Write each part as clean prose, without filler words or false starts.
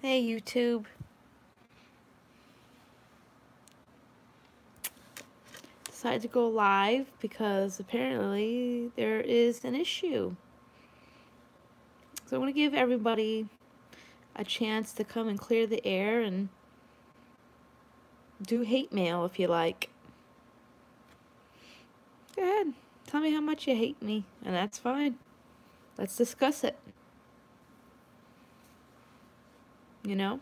Hey YouTube. Decided to go live because apparently there is an issue. So I want to give everybody a chance to come and clear the air and do hate mail if you like. Go ahead. Tell me how much you hate me, and that's fine. Let's discuss it. You know?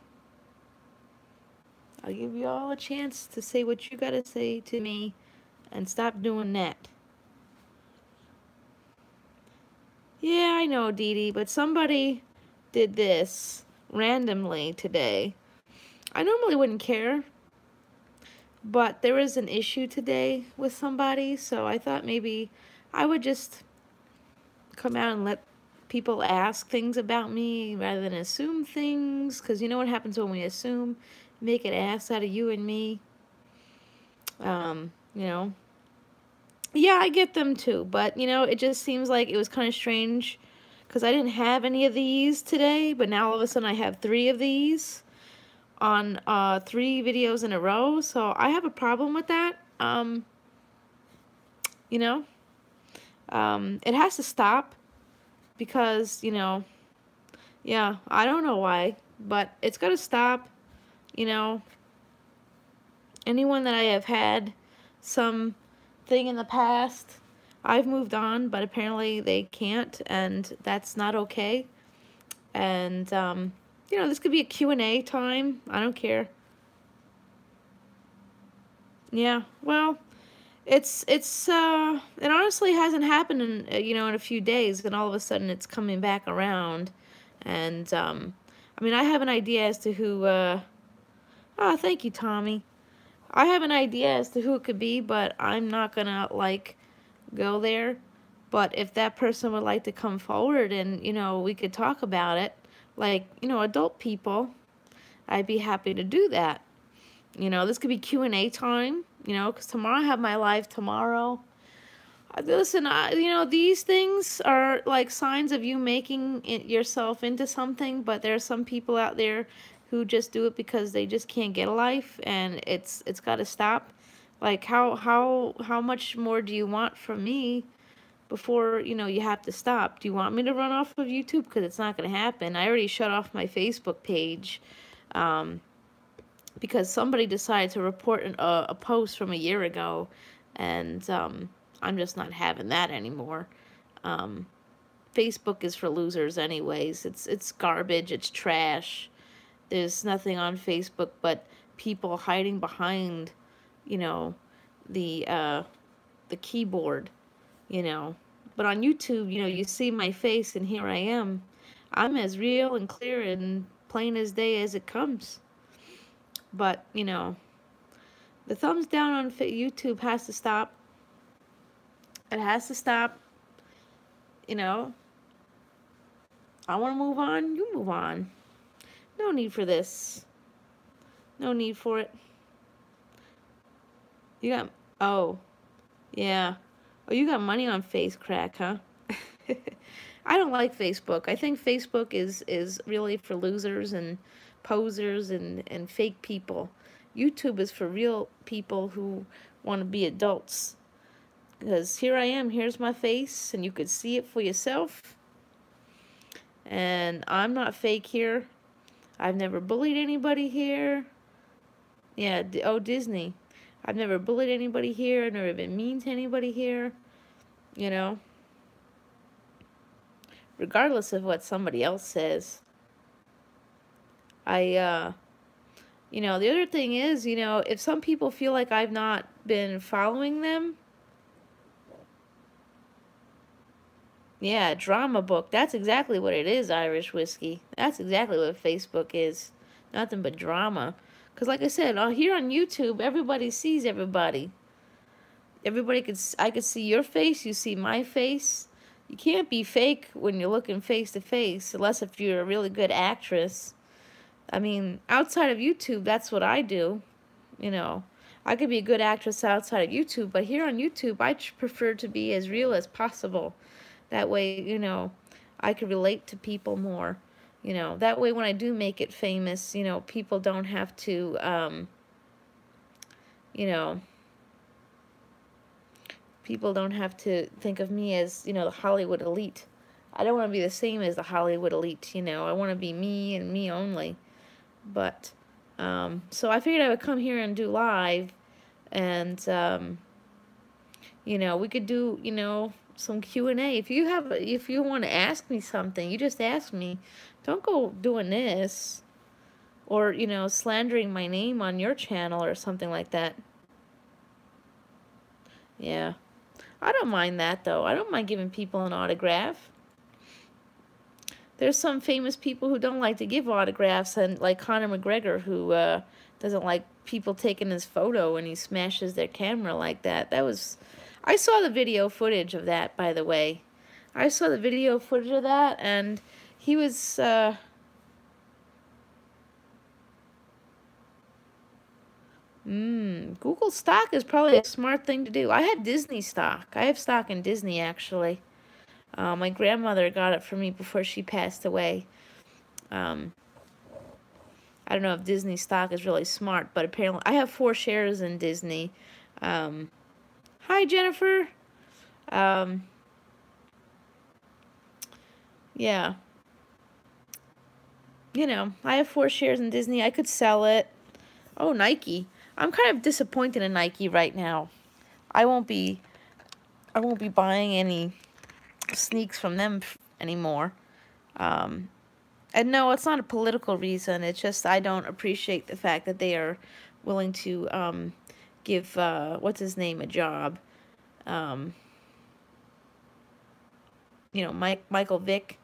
I'll give you all a chance to say what you gotta say to me and stop doing that. Yeah, I know, Dee Dee, but somebody did this randomly today. I normally wouldn't care, but there was an issue today with somebody, so I thought maybe I would just come out and let people ask things about me rather than assume things, because you know what happens when we assume? Make an ass out of you and me. You know. Yeah, I get them too, but you know, it just seems like it was kind of strange because I didn't have any of these today, but now all of a sudden I have 3 of these on 3 videos in a row, so I have a problem with that. You know, it has to stop because, you know, yeah, I don't know why, but it's got to stop. You know, anyone that I have had some thing in the past, I've moved on, but apparently they can't, and that's not okay. And, you know, this could be a Q&A time. I don't care. Yeah, well, it honestly hasn't happened in, you know, in a few days, and all of a sudden it's coming back around. And, I mean, I have an idea as to who, oh, thank you, Tommy. I have an idea as to who it could be, but I'm not gonna, like, go there. But if that person would like to come forward and, you know, we could talk about it, like, you know, adult people, I'd be happy to do that. You know, this could be Q&A time, you know, because tomorrow I have my live tomorrow. Listen, you know, these things are like signs of you making yourself into something, but there are some people out there who just do it because they just can't get a life, and it's got to stop. Like, how much more do you want from me before, you know, you have to stop? Do you want me to run off of YouTube? Because it's not going to happen. I already shut off my Facebook page because somebody decided to report a post from a year ago, and I'm just not having that anymore. Facebook is for losers anyways. It's garbage, it's trash. There's nothing on Facebook but people hiding behind, you know, the keyboard, you know. But on YouTube, you know, you see my face and here I am. I'm as real and clear and plain as day as it comes. But, you know, the thumbs down on YouTube has to stop. It has to stop. You know, I want to move on. You move on. No need for this. No need for it. You got, oh, yeah. Oh, you got money on Face Crack, huh? I don't like Facebook. I think Facebook is really for losers and posers and fake people. YouTube is for real people who want to be adults. Because here I am, here's my face, and you could see it for yourself. And I'm not fake here. I've never bullied anybody here. Yeah, oh, Disney. I've never bullied anybody here. I've never been mean to anybody here. You know? Regardless of what somebody else says. You know, the other thing is, you know, if some people feel like I've not been following them, yeah, drama book. That's exactly what it is, Irish whiskey. That's exactly what Facebook is. Nothing but drama. Because like I said, here on YouTube, everybody sees everybody. I could see your face, you see my face. You can't be fake when you're looking face to face, unless if you're a really good actress. I mean, outside of YouTube, that's what I do. You know, I could be a good actress outside of YouTube, but here on YouTube, I prefer to be as real as possible. That way, you know, I could relate to people more. You know, that way when I do make it famous, you know, people don't have to, you know, people don't have to think of me as, you know, the Hollywood elite. I don't want to be the same as the Hollywood elite, you know. I want to be me and me only. But, so I figured I would come here and do live, and, you know, we could do, you know, some Q&A. If you want to ask me something, you just ask me. Don't go doing this, or, you know, slandering my name on your channel or something like that. Yeah. I don't mind that, though. I don't mind giving people an autograph. There's some famous people who don't like to give autographs, and like Conor McGregor, who doesn't like people taking his photo, and he smashes their camera like that. That was... I saw the video footage of that, by the way. I saw the video footage of that, and he was... Google stock is probably a smart thing to do. I had Disney stock. I have stock in Disney, actually. My grandmother got it for me before she passed away. I don't know if Disney stock is really smart, but apparently I have 4 shares in Disney. Hi, Jennifer. Yeah. You know, I have 4 shares in Disney. I could sell it. Oh, Nike. I'm kind of disappointed in Nike right now. I won't be buying any sneaks from them anymore. And no, it's not a political reason. It's just I don't appreciate the fact that they are willing to give what's his name a job. You know, Michael Vick.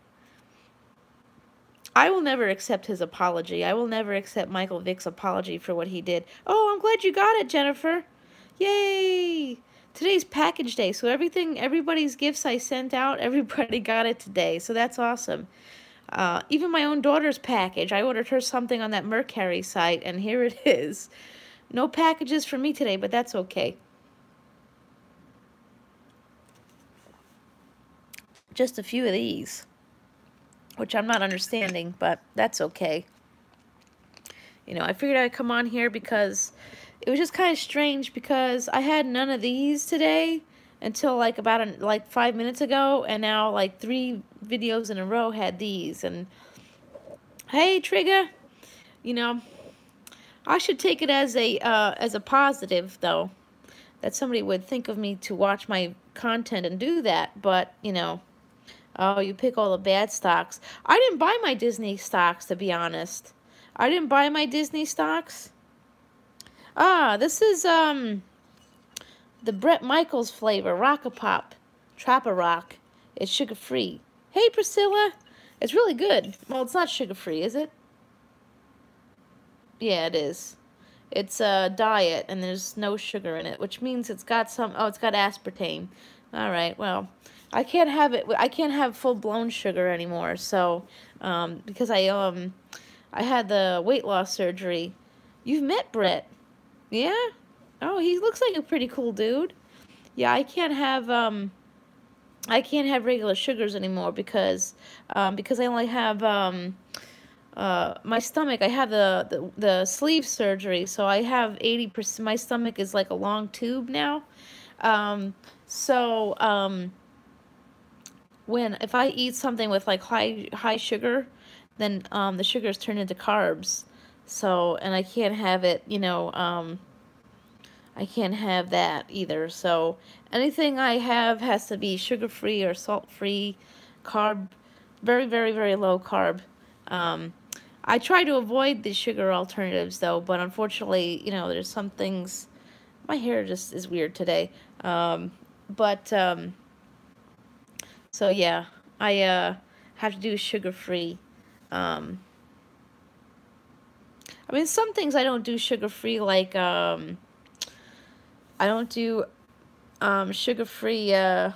I will never accept his apology. I will never accept Michael Vick's apology for what he did. Oh, I'm glad you got it, Jennifer. Yay! Today's package day, so everybody's gifts I sent out, everybody got it today, so that's awesome. Even my own daughter's package, I ordered her something on that Mercari site, and here it is. No packages for me today, but that's okay. Just a few of these, which I'm not understanding, but that's okay. You know, I figured I'd come on here because it was just kind of strange, because I had none of these today until like about 5 minutes ago, and now like 3 videos in a row had these. And hey, Trigger, you know, I should take it as a positive, though, that somebody would think of me to watch my content and do that. But you know, oh, you pick all the bad stocks. I didn't buy my Disney stocks, to be honest. I didn't buy my Disney stocks. Ah, this is the Bret Michaels flavor, Rock-a-Pop, Trap-a-Rock. It's sugar-free. Hey, Priscilla. It's really good. Well, it's not sugar-free, is it? Yeah, it is. It's a diet, and there's no sugar in it, which means it's got some... Oh, it's got aspartame. All right, well, I can't have it... I can't have full-blown sugar anymore, so... because I had the weight loss surgery. You've met Bret. Yeah? Oh, he looks like a pretty cool dude. Yeah, I can't have regular sugars anymore because I only have my stomach. I have the sleeve surgery, so I have 80%. My stomach is like a long tube now. If I eat something with like high sugar, then the sugars turn into carbs. So, and I can't have it, you know, I can't have that either. So anything I have has to be sugar-free or salt-free, carb, very, very, very low carb. I try to avoid the sugar alternatives, though, but unfortunately, you know, there's some things... My hair just is weird today. So yeah, I have to do sugar-free. I mean, some things I don't do sugar-free, like, I don't do, sugar-free, yeah.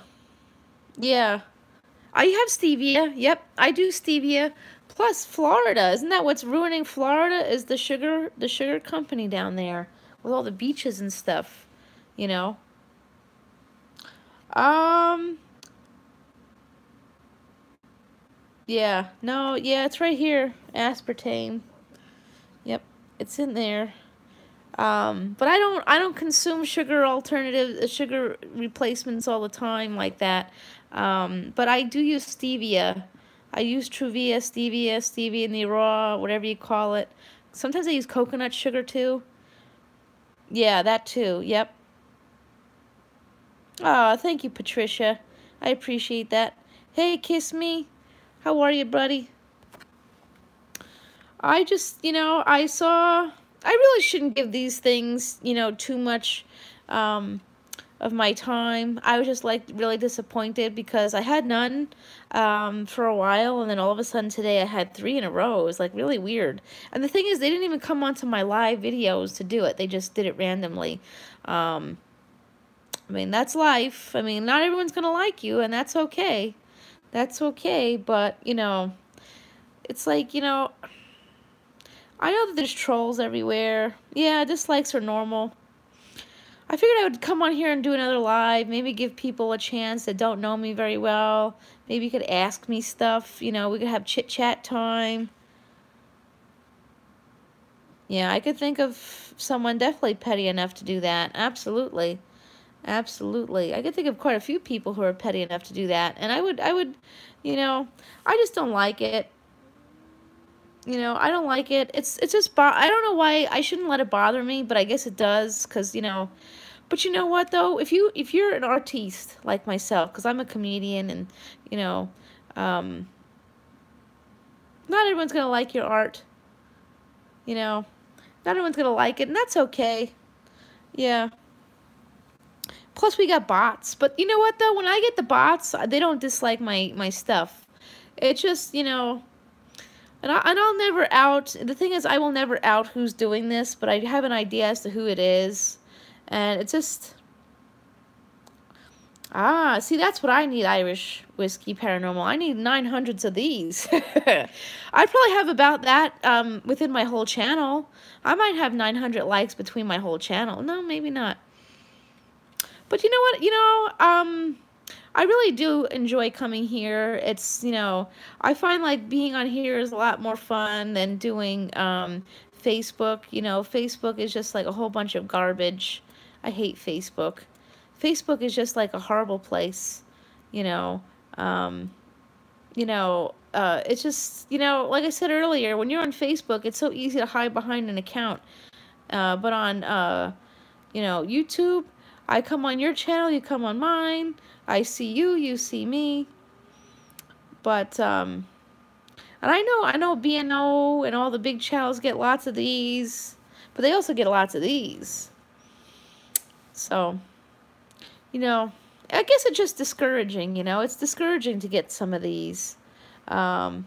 I have stevia. Yep, I do stevia. Plus, Florida. Isn't that what's ruining Florida, is the sugar company down there with all the beaches and stuff, you know? Yeah. No, yeah, it's right here. Aspartame. Yep. It's in there. But I don't consume sugar alternative sugar replacements all the time like that. But I do use stevia. I use Truvia, stevia in the raw, whatever you call it. Sometimes I use coconut sugar too. Yeah, that too. Yep. Ah, thank you, Patricia. I appreciate that. Hey, Kiss Me. How are you, buddy? I just, I saw. I really shouldn't give these things, too much of my time. I was just like really disappointed because I had none for a while, and then all of a sudden today I had 3 in a row. It was like really weird. And the thing is, they didn't even come onto my live videos to do it. They just did it randomly. I mean, that's life. I mean, not everyone's gonna like you, and that's okay. That's okay, but it's like, I know that there's trolls everywhere. Yeah, dislikes are normal. I figured I would come on here and do another live, maybe give people a chance that don't know me very well. Maybe you could ask me stuff, we could have chit-chat time. Yeah, I could think of someone definitely petty enough to do that. Absolutely. Absolutely. I could think of quite a few people who are petty enough to do that. And I would, I just don't like it. I don't like it. It's just, I don't know why I shouldn't let it bother me, but I guess it does, because, but you know what, though? If you're an artiste like myself, because I'm a comedian, and, not everyone's going to like your art, not everyone's going to like it, and that's okay. Yeah. Plus, we got bots. But you know what, though? When I get the bots, they don't dislike my stuff. It's just, and I'll never out. The thing is, I will never out who's doing this, but I have an idea as to who it is. And it's just... Ah, see, that's what I need, Irish Whiskey Paranormal. I need 900s of these. I'd probably have about that within my whole channel. I might have 900 likes between my whole channel. No, maybe not. But you know what? I really do enjoy coming here. It's, I find like being on here is a lot more fun than doing Facebook. Facebook is just like a whole bunch of garbage. I hate Facebook. Facebook is just like a horrible place, you know. It's just, like I said earlier, when you're on Facebook, it's so easy to hide behind an account. But on, YouTube, I come on your channel, you come on mine. I see you, you see me. But, and I know BNO and all the big channels get lots of these, but they also get lots of these. So, I guess it's just discouraging, it's discouraging to get some of these. Yeah,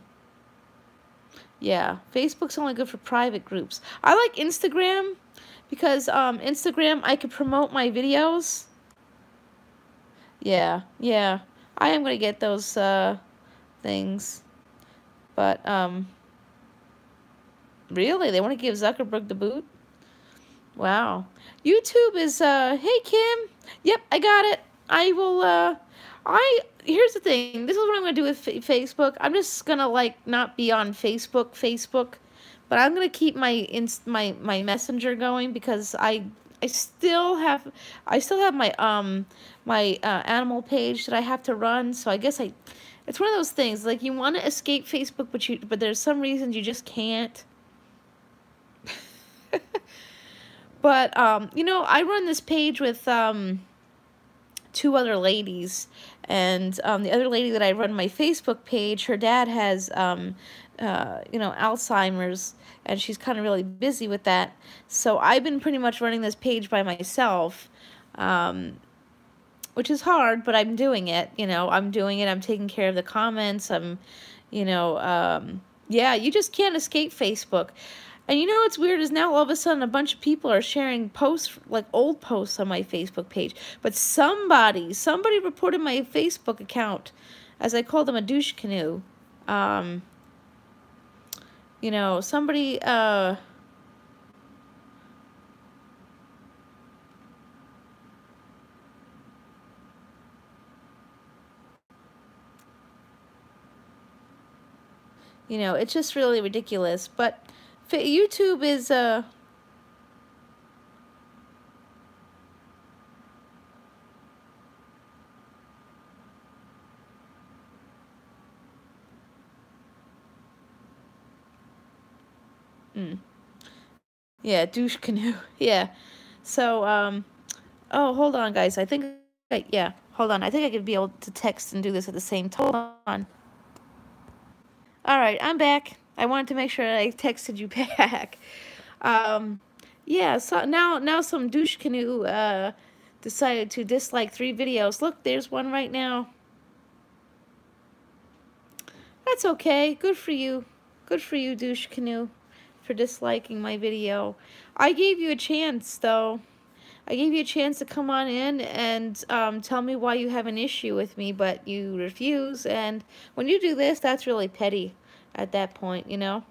Facebook's only good for private groups. I like Instagram because Instagram, I could promote my videos. Yeah, I am going to get those things. But, really? They want to give Zuckerberg the boot? Wow. YouTube is, hey, Kim. Yep, I got it. I will, here's the thing. This is what I'm going to do with Facebook. I'm just going to, like, not be on Facebook. But I'm going to keep my Messenger going because I still have my, my animal page that I have to run. So I guess it's one of those things. Like, you want to escape Facebook, but there's some reasons you just can't. But, I run this page with 2 other ladies, and the other lady that I run my Facebook page, her dad has, Alzheimer's, and she's kind of really busy with that. So I've been pretty much running this page by myself, which is hard, but I'm doing it, I'm doing it, I'm taking care of the comments, yeah, you just can't escape Facebook. And what's weird is now all of a sudden a bunch of people are sharing posts, like old posts on my Facebook page. But somebody reported my Facebook account, as I call them, a douche canoe. Somebody, You know, it's just really ridiculous. But YouTube is yeah, douche canoe. Yeah. So oh, hold on, guys. I think yeah, hold on. I think I could be able to text and do this at the same time. Hold on. All right, I'm back. I wanted to make sure I texted you back. Yeah, so now some douche canoe decided to dislike 3 videos. Look, there's one right now. That's okay. Good for you. Good for you, douche canoe, for disliking my video. I gave you a chance, though. I gave you a chance to come on in and tell me why you have an issue with me, but you refuse. And when you do this, that's really petty at that point, you know.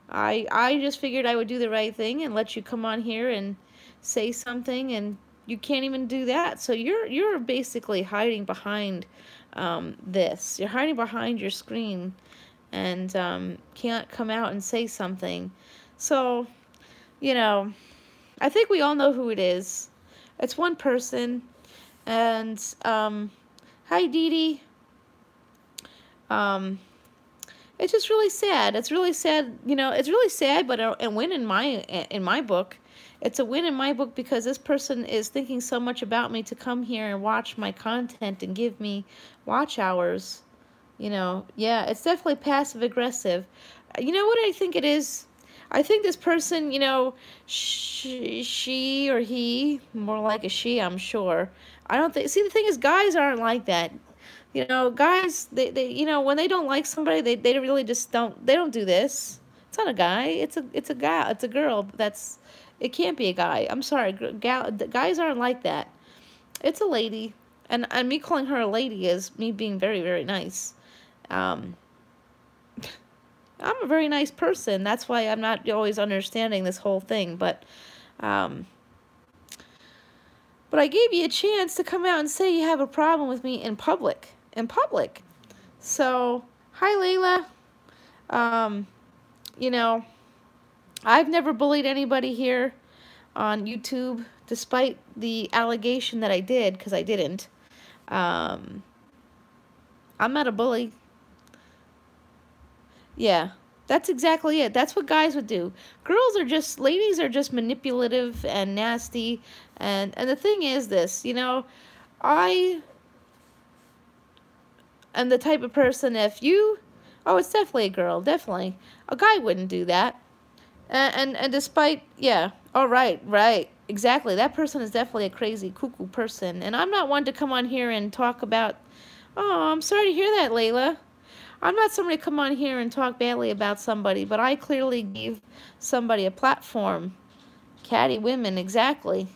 I just figured I would do the right thing and let you come on here and say something, and you can't even do that. So you're basically hiding behind this. You're hiding behind your screen and can't come out and say something. So, you know, I think we all know who it is. It's one person. And hi, Dee Dee. It's just really sad. It's really sad. You know, it's really sad, but a win in my book. It's a win in my book because this person is thinking so much about me to come here and watch my content and give me watch hours. You know, yeah, it's definitely passive aggressive. You know what I think it is? I think this person, you know, she or he, more like a she, I'm sure. I don't think, see, the thing is, guys aren't like that. You know, guys, they you know, when they don't like somebody, they really just they don't do this. It's not a guy, it's a guy, it's a girl. It can't be a guy. I'm sorry, guys aren't like that. It's a lady, and me calling her a lady is me being very, very nice. I'm a very nice person. That's why I'm not always understanding this whole thing. But I gave you a chance to come out and say you have a problem with me in public. So, hi, Layla. You know, I've never bullied anybody here on YouTube, despite the allegation that I did, because I didn't. I'm not a bully. Yeah, that's exactly it. That's what guys would do. Ladies are just manipulative and nasty. And the thing is this, you know, I am the type of person, oh, it's definitely a girl, definitely. A guy wouldn't do that. And despite, yeah, all right, exactly. That person is definitely a crazy, cuckoo person. And I'm not one to come on here and talk about, oh, I'm sorry to hear that, Layla. I'm not somebody to come on here and talk badly about somebody, but I clearly gave somebody a platform. Catty women, exactly.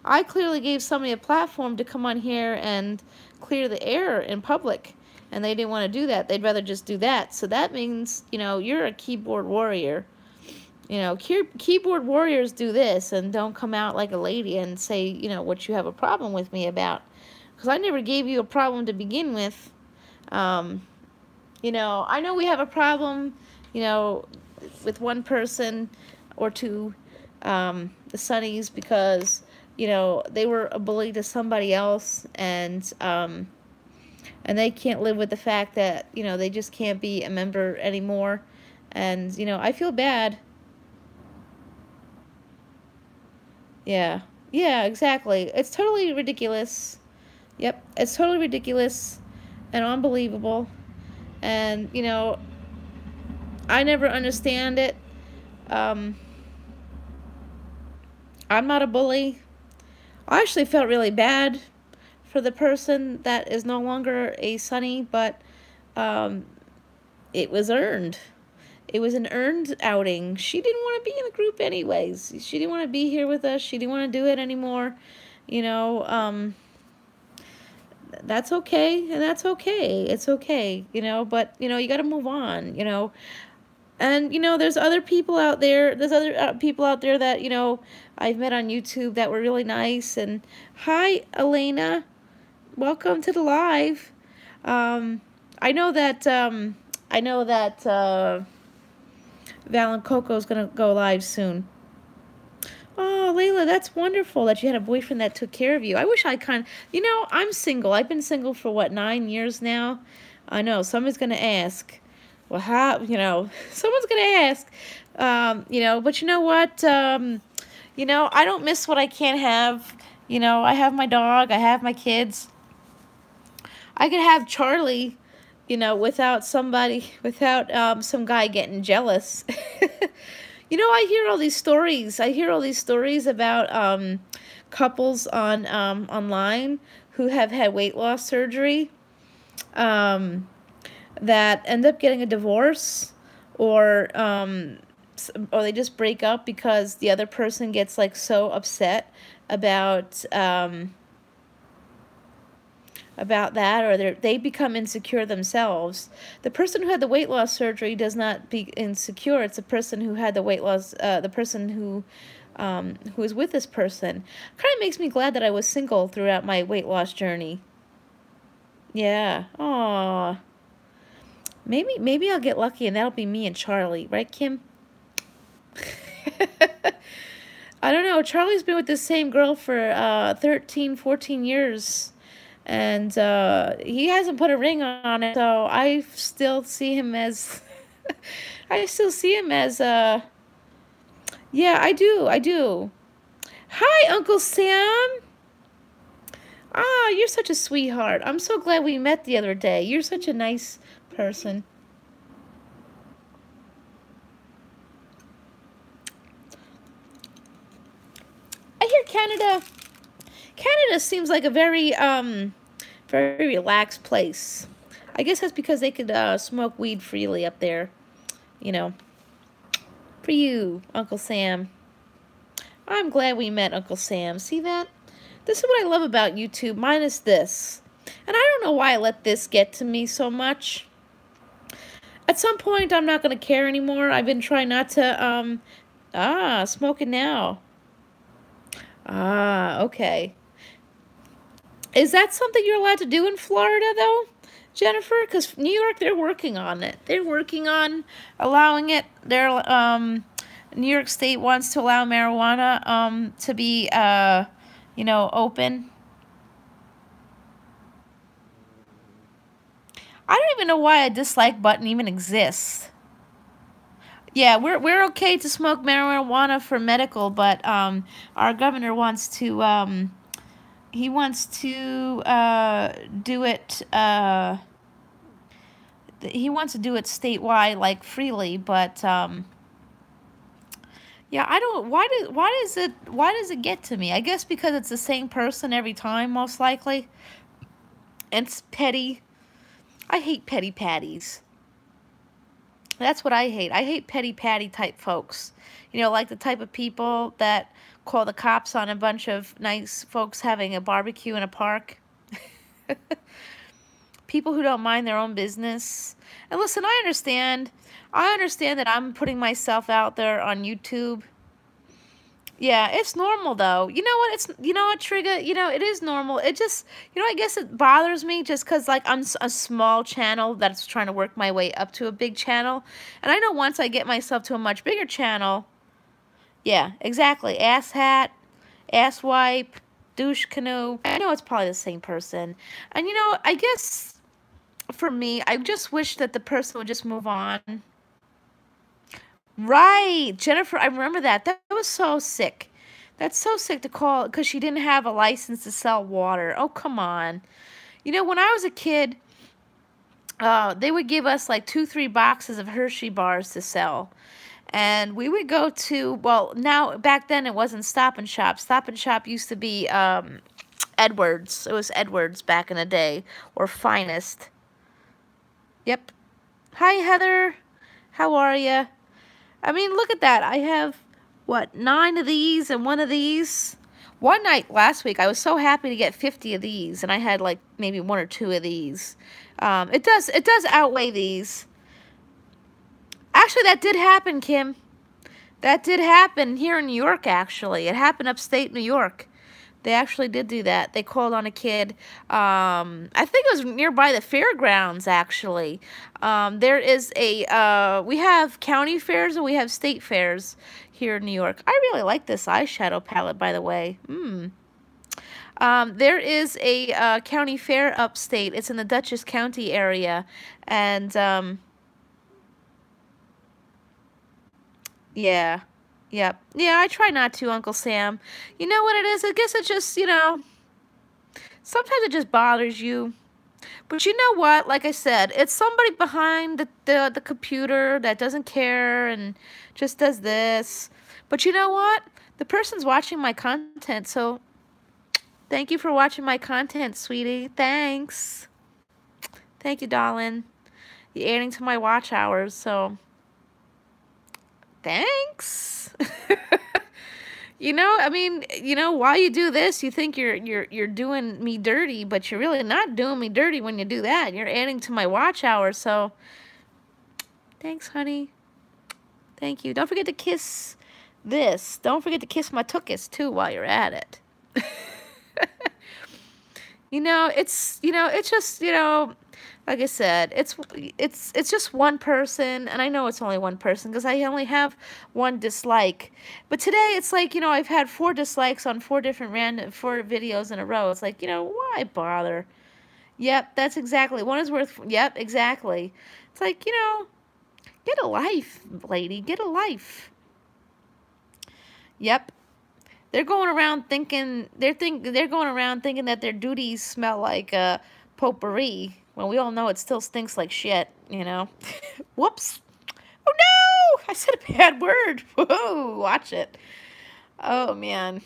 I clearly gave somebody a platform to come on here and clear the air in public, and they didn't want to do that. They'd rather just do that. So that means, you know, you're a keyboard warrior. You know, keyboard warriors do this and don't come out like a lady and say, you know, what you have a problem with me about. Because I never gave you a problem to begin with. You know, I know we have a problem, you know, with one person or two, the Sunnies, because, you know, they were a bully to somebody else, and they can't live with the fact that, you know, they just can't be a member anymore. And, you know, I feel bad. Yeah. Yeah, exactly. It's totally ridiculous. Yep, it's totally ridiculous and unbelievable. And, you know, I never understand it. I'm not a bully. I actually felt really bad for the person that is no longer a Sunny, but it was earned. It was an earned outing. She didn't want to be in the group anyways. She didn't want to be here with us. She didn't want to do it anymore. You know, that's okay, and that's okay. It's okay, you know, but, you know, you got to move on, you know. And, you know, there's other people out there. There's other people out there that, you know, I've met on YouTube that were really nice. And hi, Elena. Welcome to the live. I know that I know that Val and Coco's gonna go live soon. Oh, Layla, that's wonderful that you had a boyfriend that took care of you. I wish I you know, I'm single. I've been single for what, 9 years now? I know, someone's gonna ask. Well, how, you know, someone's gonna ask. You know, but you know what? You know, I don't miss what I can't have. You know, I have my dog, I have my kids. I could have Charlie, you know, without somebody, without some guy getting jealous. You know, I hear all these stories. I hear all these stories about couples on online who have had weight loss surgery that end up getting a divorce, or they just break up because the other person gets like so upset about that, or they become insecure themselves. The person who had the weight loss surgery does not be insecure. It's the person who had the weight loss, the person who is with this person. Kind of makes me glad that I was single throughout my weight loss journey. Yeah. Aww. Maybe I'll get lucky and that'll be me and Charlie, right, Kim? I don't know. Charlie's been with the same girl for 13, 14 years. And he hasn't put a ring on it, so I still see him as, I still see him as, yeah, I do. Hi, Uncle Sam. Ah, you're such a sweetheart. I'm so glad we met the other day. You're such a nice person. I hear Canada seems like a very relaxed place. I guess that's because they could smoke weed freely up there. You know. For you, Uncle Sam. I'm glad we met, Uncle Sam. See that? This is what I love about YouTube, minus this. And I don't know why I let this get to me so much. At some point, I'm not going to care anymore. I've been trying not to, smoking now. Ah, okay. Is that something you're allowed to do in Florida, though, Jennifer? Because New York, they're working on it. They're working on allowing it. They're, New York State wants to allow marijuana, to be, you know, open. I don't even know why a dislike button even exists. Yeah, we're okay to smoke marijuana for medical, but our governor wants to he wants to do it he wants to do it statewide, like freely, but yeah, I don't, why does it get to me? I guess because it's the same person every time, most likely. And it's petty. I hate petty patties. That's what I hate. I hate petty patty type folks. You know, like the type of people that call the cops on a bunch of nice folks having a barbecue in a park. People who don't mind their own business. And listen, I understand that I'm putting myself out there on YouTube. Yeah, it's normal though. You know what? You know what, Trigger? You know, it is normal. It just, you know, I guess it bothers me just because, like, I'm a small channel that's trying to work my way up to a big channel. And I know once I get myself to a much bigger channel, yeah, exactly. Ass hat, ass wipe, douche, canoe. I know it's probably the same person. And, you know, I guess for me, I just wish that the person would just move on. Right, Jennifer, I remember that. That was so sick. That's so sick to call because she didn't have a license to sell water. Oh, come on. You know, when I was a kid, they would give us like 2-3 boxes of Hershey bars to sell. And we would go to, well, now, back then it wasn't Stop and Shop. Stop and Shop used to be Edwards. It was Edwards back in the day, or Finest. Yep. Hi, Heather. How are you? I mean, look at that. I have, what, 9 of these and 1 of these? One night last week, I was so happy to get 50 of these, and I had, like, maybe 1 or 2 of these. It does outweigh these. Actually, that did happen, Kim. That did happen here in New York, actually. It happened upstate New York. They actually did do that. They called on a kid. I think it was nearby the fairgrounds, actually. There is a, we have county fairs and we have state fairs here in New York. I really like this eyeshadow palette, by the way. There is a county fair upstate. It's in the Dutchess County area. And, yeah. Yep. Yeah, I try not to, Uncle Sam. You know what it is? I guess it just, you know, sometimes it just bothers you. But you know what? Like I said, it's somebody behind the computer that doesn't care and just does this. But you know what? The person's watching my content, so thank you for watching my content, sweetie. Thanks. Thank you, darling. You're adding to my watch hours, so thanks. You know, I mean, you know, while you do this, you think you're doing me dirty, but you're really not doing me dirty when you do that. You're adding to my watch hours, so thanks, honey. Thank you. Don't forget to kiss this. Don't forget to kiss my tuchus, too, while you're at it. You know, it's just, you know, like I said, it's just one person, and I know it's only one person because I only have one dislike. But today it's like, you know, I've had 4 dislikes on 4 different four videos in a row. It's like, you know, why bother? Yep, that's exactly. One is worth, yep, exactly. It's like, you know, get a life, lady, get a life. Yep. They're going around thinking they're going around thinking that their duties smell like potpourri, when we all know it still stinks like shit, you know. Whoops. Oh no! I said a bad word. Whoa, watch it. Oh man.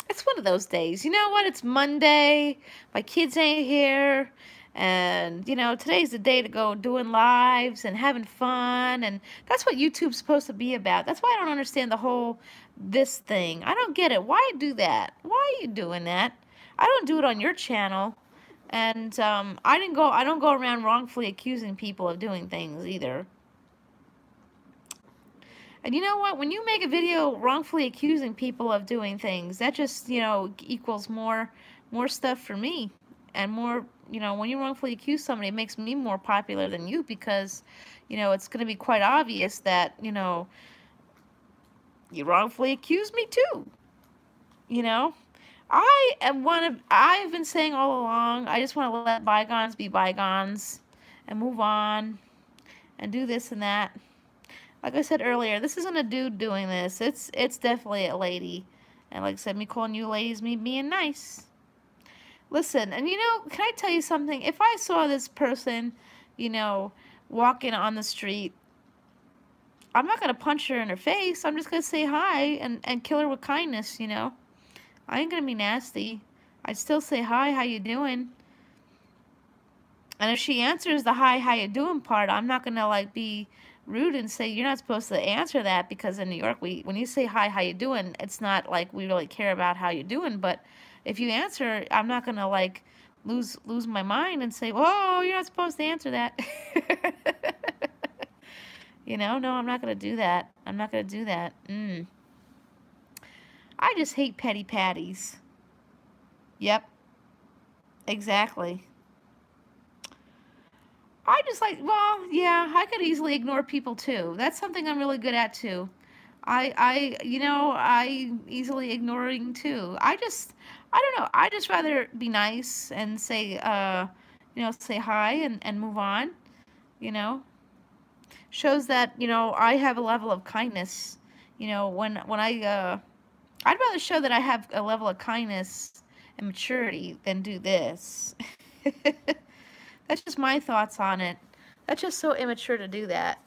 It's one of those days. You know what? It's Monday. My kids ain't here. And, you know, today's the day to go doing lives and having fun. And that's what YouTube's supposed to be about. That's why I don't understand the whole this thing. I don't get it. Why do that? Why are you doing that? I don't do it on your channel. And I don't go around wrongfully accusing people of doing things either. And you know what? When you make a video wrongfully accusing people of doing things, that just, you know, equals more stuff for me. And more, you know, when you wrongfully accuse somebody, it makes me more popular than you because, you know, it's going to be quite obvious that, you know, you wrongfully accused me too. You know? I've been saying all along, I just want to let bygones be bygones and move on and do this and that. Like I said earlier, this isn't a dude doing this. It's definitely a lady. And like I said, me calling you ladies, me being nice. Listen, and you know, can I tell you something? If I saw this person, you know, walking on the street, I'm not going to punch her in her face. I'm just going to say hi and kill her with kindness, you know. I ain't going to be nasty. I'd still say hi, how you doing? And if she answers the hi, how you doing part, I'm not going to, like, be rude and say, you're not supposed to answer that because in New York, when you say hi, how you doing, it's not like we really care about how you're doing, but if you answer, I'm not going to, like, lose my mind and say, whoa, you're not supposed to answer that. You know, no, I'm not going to do that. I'm not going to do that. I just hate petty patties. Yep. Exactly. I just like, well, yeah, I could easily ignore people too. That's something I'm really good at too. You know, I easily ignoring too. I don't know. I just rather be nice and say, you know, say hi and move on, you know. Shows that, you know, I have a level of kindness, you know, when I'd rather show that I have a level of kindness and maturity than do this. That's just my thoughts on it. That's just so immature to do that.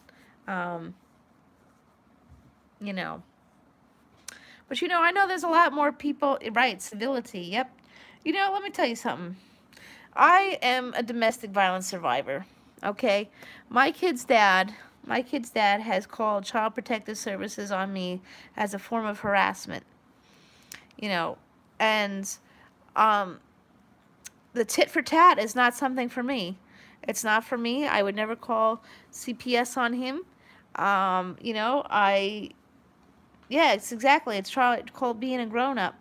You know. But, you know, I know there's a lot more people, right, civility, yep. You know, let me tell you something. I am a domestic violence survivor, okay? My kid's dad has called Child Protective Services on me as a form of harassment, you know, and the tit for tat is not something for me. It's not for me. I would never call CPS on him. You know, yeah, it's called being a grown-up.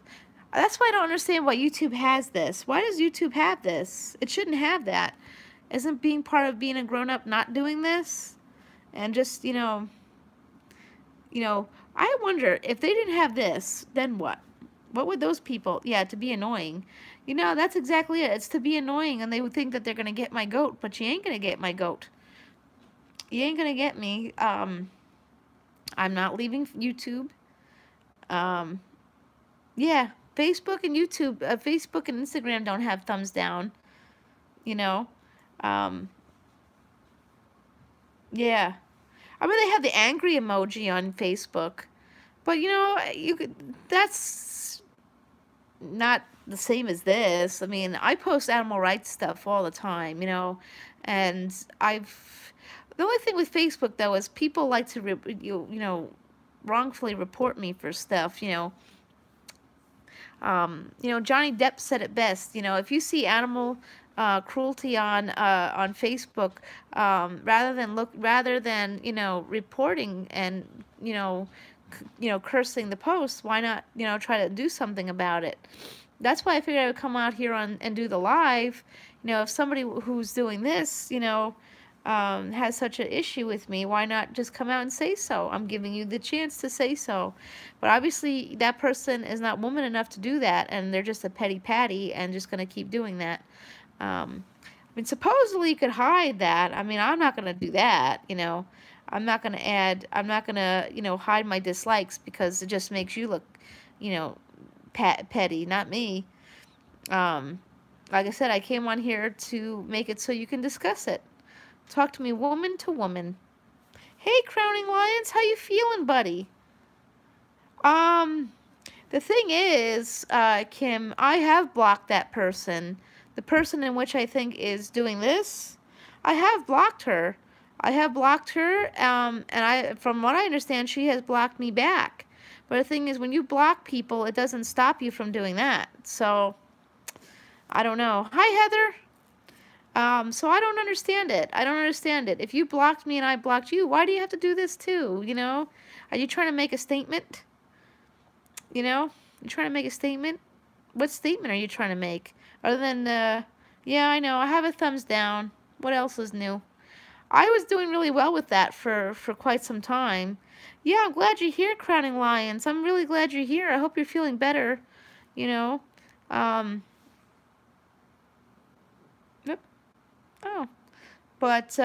That's why I don't understand why YouTube has this. Why does YouTube have this? It shouldn't have that. Isn't being part of being a grown-up not doing this? And just, I wonder if they didn't have this, then what? What would those people, yeah, to be annoying. That's exactly it. It's to be annoying, and they would think that they're going to get my goat, but you ain't going to get my goat. You ain't going to get me. I'm not leaving YouTube. Yeah, Facebook and YouTube, Facebook and Instagram don't have thumbs down, Um, yeah. I mean, they have the angry emoji on Facebook, but that's not the same as this. I mean, I post animal rights stuff all the time, and the only thing with Facebook though is people like to wrongfully report me for stuff, Johnny Depp said it best. If you see animal cruelty on Facebook, rather than reporting and cursing the post, why not try to do something about it? That's why I figured I would come out here and do the live. If somebody who's doing this, has such an issue with me, why not just come out and say so? I'm giving you the chance to say so. But obviously that person is not woman enough to do that, and they're just a petty patty and just going to keep doing that. I mean, supposedly you could hide that. I mean, I'm not going to do that, I'm not going to hide my dislikes, because it just makes you look, petty, not me. Like I said, I came on here to make it so you can discuss it. Talk to me woman to woman. Hey, Crowning Lions, how you feeling, buddy? The thing is, Kim, I have blocked that person. The person in which I think is doing this, I have blocked her. And from what I understand, she has blocked me back. But the thing is, when you block people, it doesn't stop you from doing that. So, I don't know. Hi, Heather. So I don't understand it. I don't understand it. If you blocked me and I blocked you, why do you have to do this too? Are you trying to make a statement? You trying to make a statement? What statement are you trying to make? Other than, yeah, I know, I have a thumbs down. What else is new? I was doing really well with that for quite some time. Yeah, I'm glad you're here, Crowning Lions. I'm really glad you're here. I hope you're feeling better. Yep. Oh. But,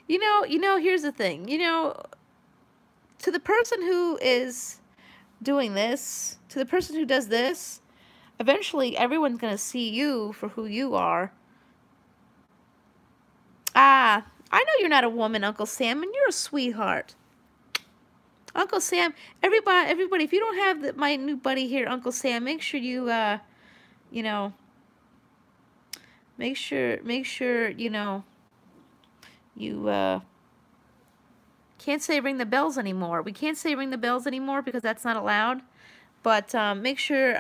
here's the thing. To the person who is doing this, to the person who does this, eventually everyone's going to see you for who you are. Ah, I know you're not a woman, Uncle Sam, and you're a sweetheart. Uncle Sam, everybody, if you don't have my new buddy here, Uncle Sam, make sure you, make sure, you, can't say ring the bells anymore. We can't say ring the bells anymore because that's not allowed. But make sure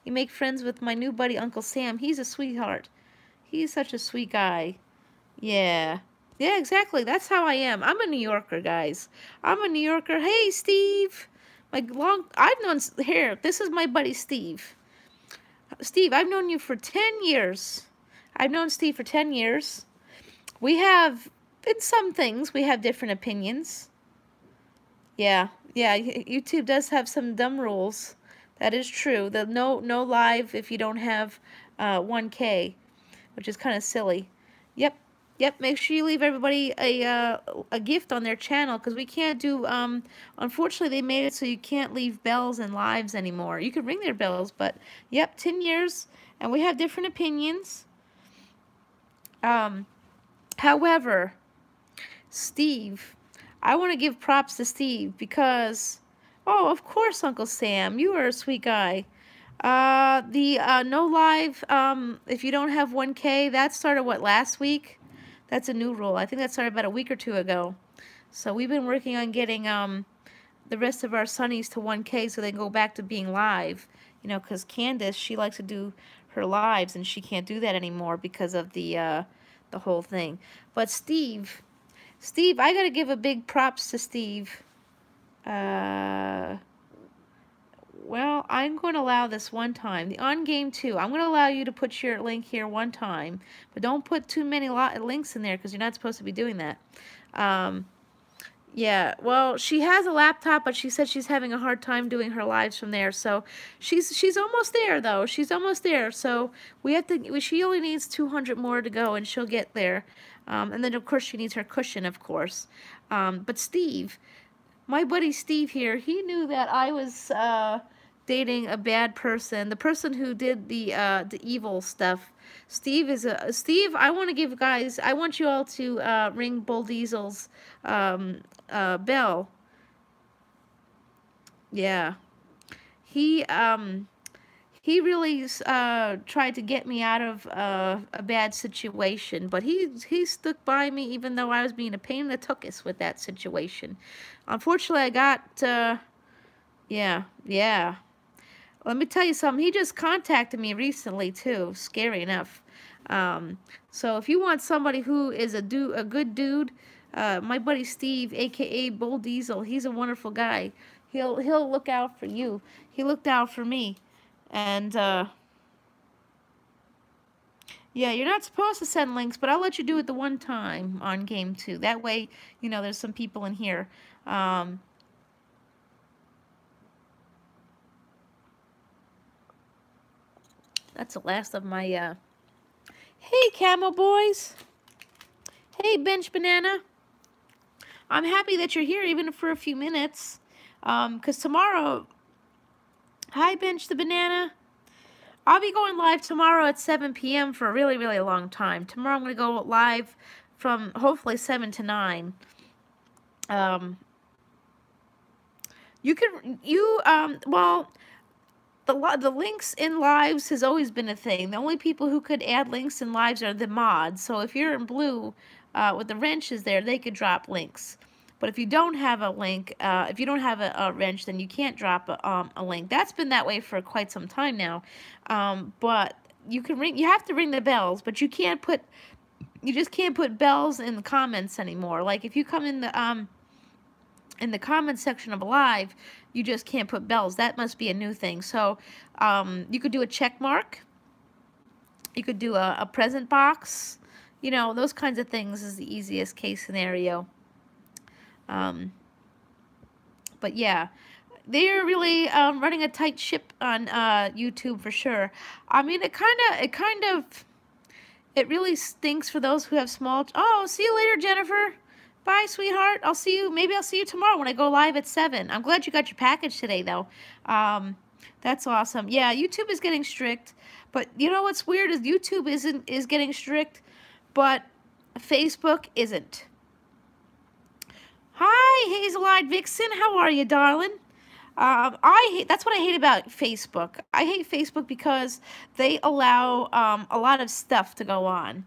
you make friends with my new buddy, Uncle Sam. He's a sweetheart. He's such a sweet guy. Yeah. Yeah, exactly. That's how I am. I'm a New Yorker, guys. I'm a New Yorker. Hey, Steve. I've known, here, this is my buddy, Steve. Steve, I've known you for 10 years. I've known Steve for 10 years. We have, in some things, we have different opinions. Yeah, YouTube does have some dumb rules. That is true. The no live if you don't have 1K, which is kind of silly. Yep, make sure you leave everybody a gift on their channel, because we can't do, unfortunately they made it so you can't leave bells and lives anymore. You can ring their bells, but, yep, 10 years, and we have different opinions. However, Steve, I want to give props to Steve, because, oh, of course, Uncle Sam, you are a sweet guy. No live, if you don't have 1K, that started, what, last week? That's a new rule. I think that started about a week or two ago. So we've been working on getting the rest of our Sunnies to 1K so they can go back to being live. Because Candace, she likes to do her lives, and she can't do that anymore because of the whole thing. But Steve, I got to give a big props to Steve. well, I'm going to allow this one time. The on game 2, I'm going to allow you to put your link here one time, but don't put too many links in there because you're not supposed to be doing that. Yeah, well, she has a laptop, but she said she's having a hard time doing her lives from there. So she's almost there, though. She's almost there. So we have to. She only needs 200 more to go, and she'll get there. And then of course she needs her cushion, of course. But Steve, my buddy Steve here, he knew that I was dating a bad person, the person who did the evil stuff. Steve is a Steve. I want to give guys. I want you all to ring Bull Diesel's bell. Yeah, he really tried to get me out of a bad situation, but he stuck by me even though I was being a pain in the tuchus with that situation. Unfortunately, I got yeah. Let me tell you something. He just contacted me recently too. Scary enough. So if you want somebody who is a good dude, my buddy Steve, aka Bull Diesel, he's a wonderful guy. He'll look out for you. He looked out for me, and yeah, you're not supposed to send links, but I'll let you do it the one time on game 2. That way, you know, there's some people in here. That's the last of my, Hey, Camel Boys. Hey, Bench Banana. I'm happy that you're here, even for a few minutes. Because tomorrow... Hi, Bench the Banana. I'll be going live tomorrow at 7 p.m. for a really, really long time. Tomorrow I'm going to go live from, hopefully, 7 to 9. Well... The links in lives has always been a thing. The only people who could add links in lives are the mods. So if you're in blue with the wrenches there, they could drop links. But if you don't have a link, if you don't have a wrench, then you can't drop a link. That's been that way for quite some time now. But you can ring. You have to ring the bells, but you can't put. You just can't put bells in the comments anymore. Like if you come in the comment section of a live, you just can't put bells. That must be a new thing. So you could do a check mark. You could do a present box. You know, those kinds of things is the easiest case scenario. But yeah, they're really running a tight ship on YouTube for sure. I mean, it really stinks for those who have small... Oh, see you later, Jennifer. Bye, sweetheart. I'll see you. Maybe I'll see you tomorrow when I go live at 7. I'm glad you got your package today, though. That's awesome. Yeah, YouTube is getting strict. But you know what's weird is YouTube is getting strict, but Facebook isn't. Hi, Hazel-eyed Vixen. How are you, darling? That's what I hate about Facebook. I hate Facebook because they allow a lot of stuff to go on.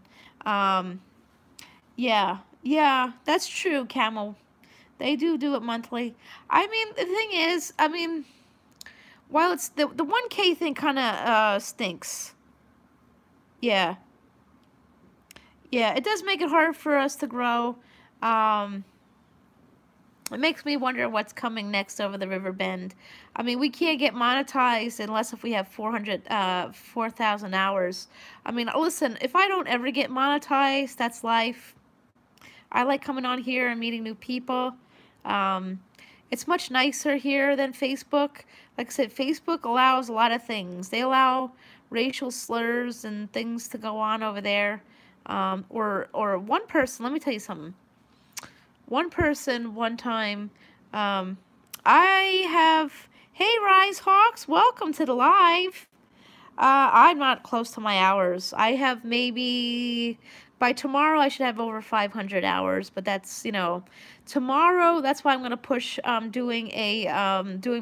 Yeah, that's true, Camel. They do it monthly. I mean, the thing is, I mean, while it's the 1K thing kind of stinks. Yeah, it does make it hard for us to grow. It makes me wonder what's coming next over the river bend. I mean, we can't get monetized unless if we have 4,000 hours. I mean, listen, if I don't ever get monetized, that's life. I like coming on here and meeting new people. It's much nicer here than Facebook. Like I said, Facebook allows a lot of things. They allow racial slurs and things to go on over there. Or one person, let me tell you something. One person, one time, hey, Rise Hawks, welcome to the live. I'm not close to my hours. I have maybe, by tomorrow, I should have over 500 hours, but that's, you know, tomorrow, that's why I'm going to push doing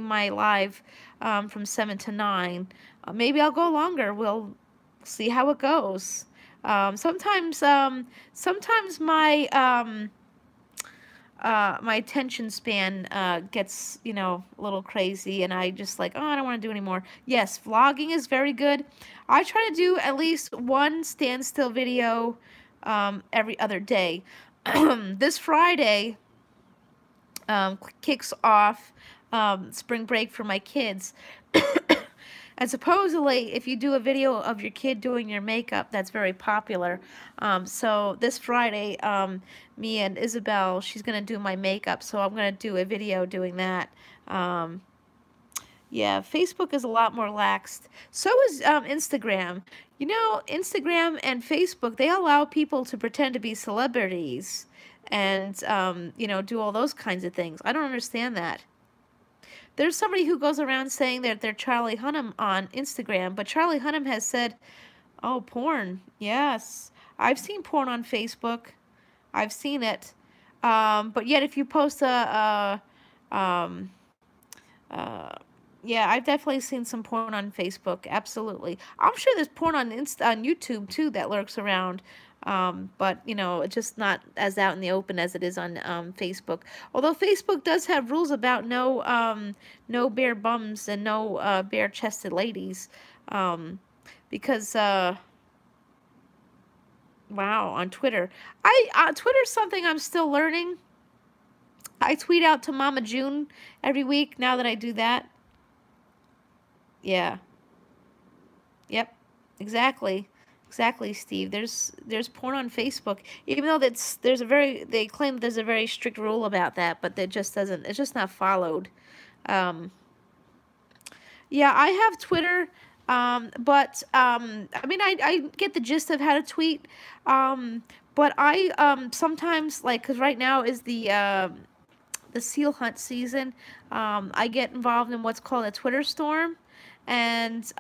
my live from 7 to 9. Maybe I'll go longer. We'll see how it goes. Sometimes my... my attention span gets, you know, a little crazy, and I just like, oh, I don't want to do anymore. Yes, vlogging is very good. I try to do at least one standstill video every other day. This Friday kicks off spring break for my kids. And supposedly, if you do a video of your kid doing your makeup, that's very popular. So this Friday, me and Isabel, she's going to do my makeup, so I'm going to do a video doing that. Yeah, Facebook is a lot more laxed. So is Instagram. You know, Instagram and Facebook, they allow people to pretend to be celebrities and, you know, do all those kinds of things. I don't understand that. There's somebody who goes around saying that they're Charlie Hunnam on Instagram, but Charlie Hunnam has said, oh, porn, yes. I've seen porn on Facebook. I've seen it. But yet if you post yeah, I've definitely seen some porn on Facebook, absolutely. I'm sure there's porn on YouTube, too, that lurks around. But, you know, it's just not as out in the open as it is on Facebook. Although Facebook does have rules about no bare bums and no bare-chested ladies. Because, wow, on Twitter. Twitter's something I'm still learning. I tweet out to Mama June every week now that I do that. Yeah. Yep. Exactly. Exactly, Steve. There's porn on Facebook, even though they claim there's a very strict rule about that, but it just doesn't. It's just not followed. Yeah, I have Twitter, but I mean, I get the gist of how to tweet, but I sometimes, like, because right now is the seal hunt season, I get involved in what's called a Twitter storm, and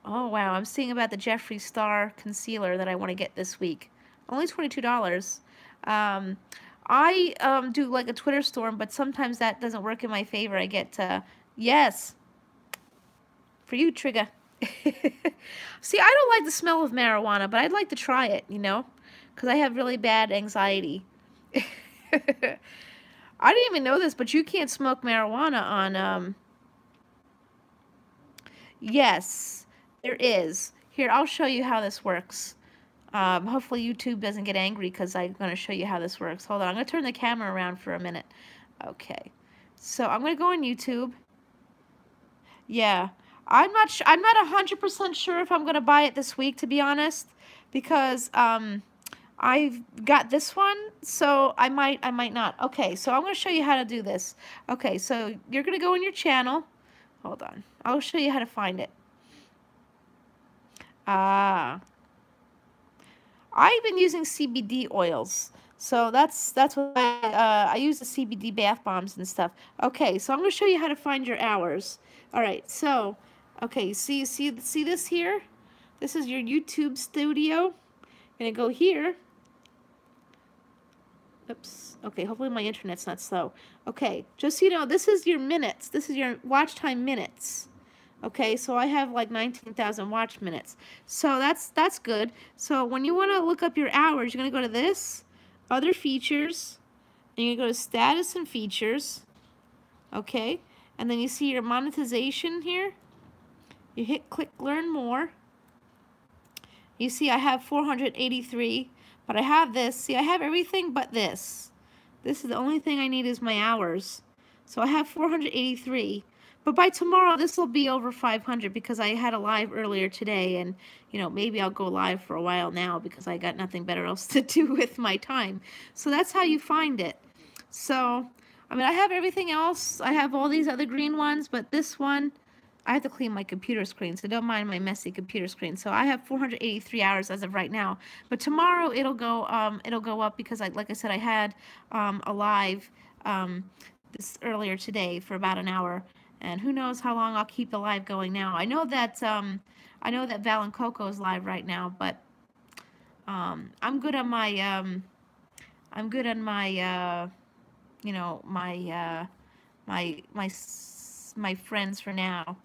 oh, wow, I'm seeing about the Jeffree Star concealer that I want to get this week. Only $22. I do like a Twitter storm, but sometimes that doesn't work in my favor. I get, yes, for you, Trigger. See, I don't like the smell of marijuana, but I'd like to try it, you know, because I have really bad anxiety. I didn't even know this, but you can't smoke marijuana on, yes, there is. Here, I'll show you how this works. Hopefully YouTube doesn't get angry because I'm going to show you how this works. Hold on, I'm going to turn the camera around for a minute. Okay, so I'm going to go on YouTube. Yeah, I'm not 100% sure if I'm going to buy it this week, to be honest, because I've got this one, so I might not. Okay, so I'm going to show you how to do this. Okay, so you're going to go in your channel. Hold on, I'll show you how to find it. I've been using CBD oils, so that's what I use the CBD bath bombs and stuff. Okay, so I'm going to show you how to find your hours. All right, so okay, see this here? This is your YouTube studio. I'm going to go here. Oops. Okay, hopefully my internet's not slow. Okay, just so you know, this is your minutes. This is your watch time minutes. Okay, so I have like 19,000 watch minutes. So that's good. So when you want to look up your hours, you're going to go to this, other features, and you're going to go to status and features. Okay, and then you see your monetization here. You hit click learn more. You see I have 483, but I have this. See, I have everything but this. This is the only thing I need is my hours. So I have 483. But by tomorrow, this will be over 500 because I had a live earlier today, and, you know, maybe I'll go live for a while now because I got nothing better else to do with my time. So that's how you find it. So, I mean, I have everything else. I have all these other green ones, but this one, I have to clean my computer screen, so don't mind my messy computer screen. So I have 483 hours as of right now. But tomorrow it'll go up because, like I said, I had a live this earlier today for about an hour. And who knows how long I'll keep the live going now. I know that Val and Coco is live right now, but I'm good on my you know, my friends for now.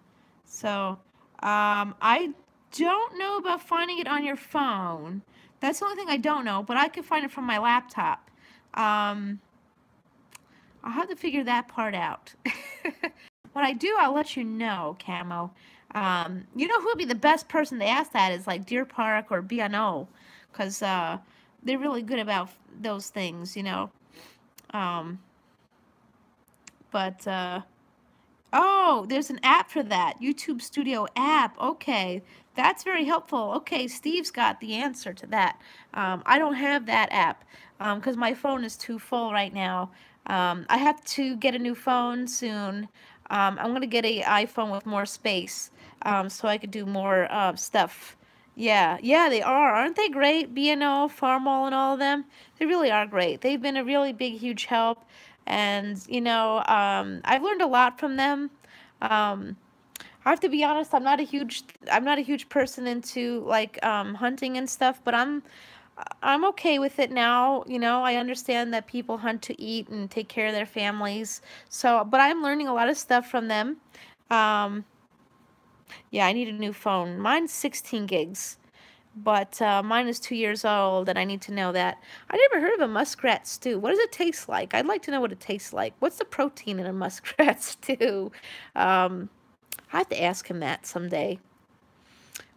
So I don't know about finding it on your phone. That's the only thing I don't know, but I can find it from my laptop. I'll have to figure that part out. When I do, I'll let you know, Camo. You know who would be the best person to ask that is like Deer Park or BNO, because they're really good about those things, you know. Um, but oh, there's an app for that. YouTube Studio app. Okay. That's very helpful. Okay, Steve's got the answer to that. I don't have that app because my phone is too full right now. I have to get a new phone soon. I'm going to get an iPhone with more space so I could do more stuff. Yeah, yeah, they are. Aren't they great? B&O, Farmall, and all of them. They really are great. They've been a really big, huge help. And, you know, I've learned a lot from them. Um, I have to be honest, I'm not a huge person into like hunting and stuff, but I'm okay with it now. You know, I understand that people hunt to eat and take care of their families. So, but I'm learning a lot of stuff from them. Um, yeah, I need a new phone. Mine's 16 gigs, but mine is 2 years old, and I need to know that. I never heard of a muskrat stew. What does it taste like? I'd like to know what it tastes like. What's the protein in a muskrat stew? I have to ask him that someday.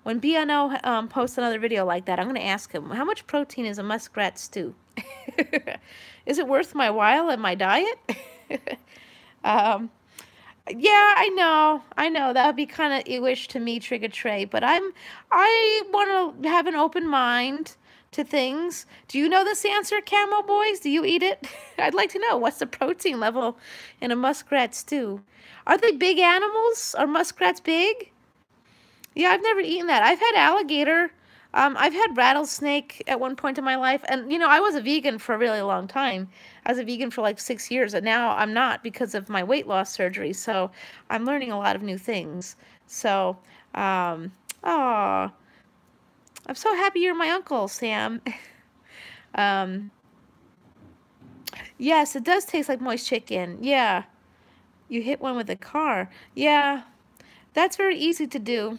When BNO posts another video like that, I'm going to ask him, how much protein is a muskrat stew? Is it worth my while and my diet? um, yeah, I know, that would be kind of ewish to me, Trigger Trey, but I want to have an open mind to things. Do you know this answer, Camo Boys? Do you eat it? I'd like to know, what's the protein level in a muskrat stew? Are they big animals? Are muskrats big? Yeah, I've never eaten that. I've had alligator. I've had rattlesnake at one point in my life. And, you know, I was a vegan for a really long time. I was a vegan for like 6 years, and now I'm not because of my weight loss surgery. So I'm learning a lot of new things. So, oh, I'm so happy you're my uncle, Sam. Yes, it does taste like moist chicken. Yeah. You hit one with a car. Yeah, that's very easy to do.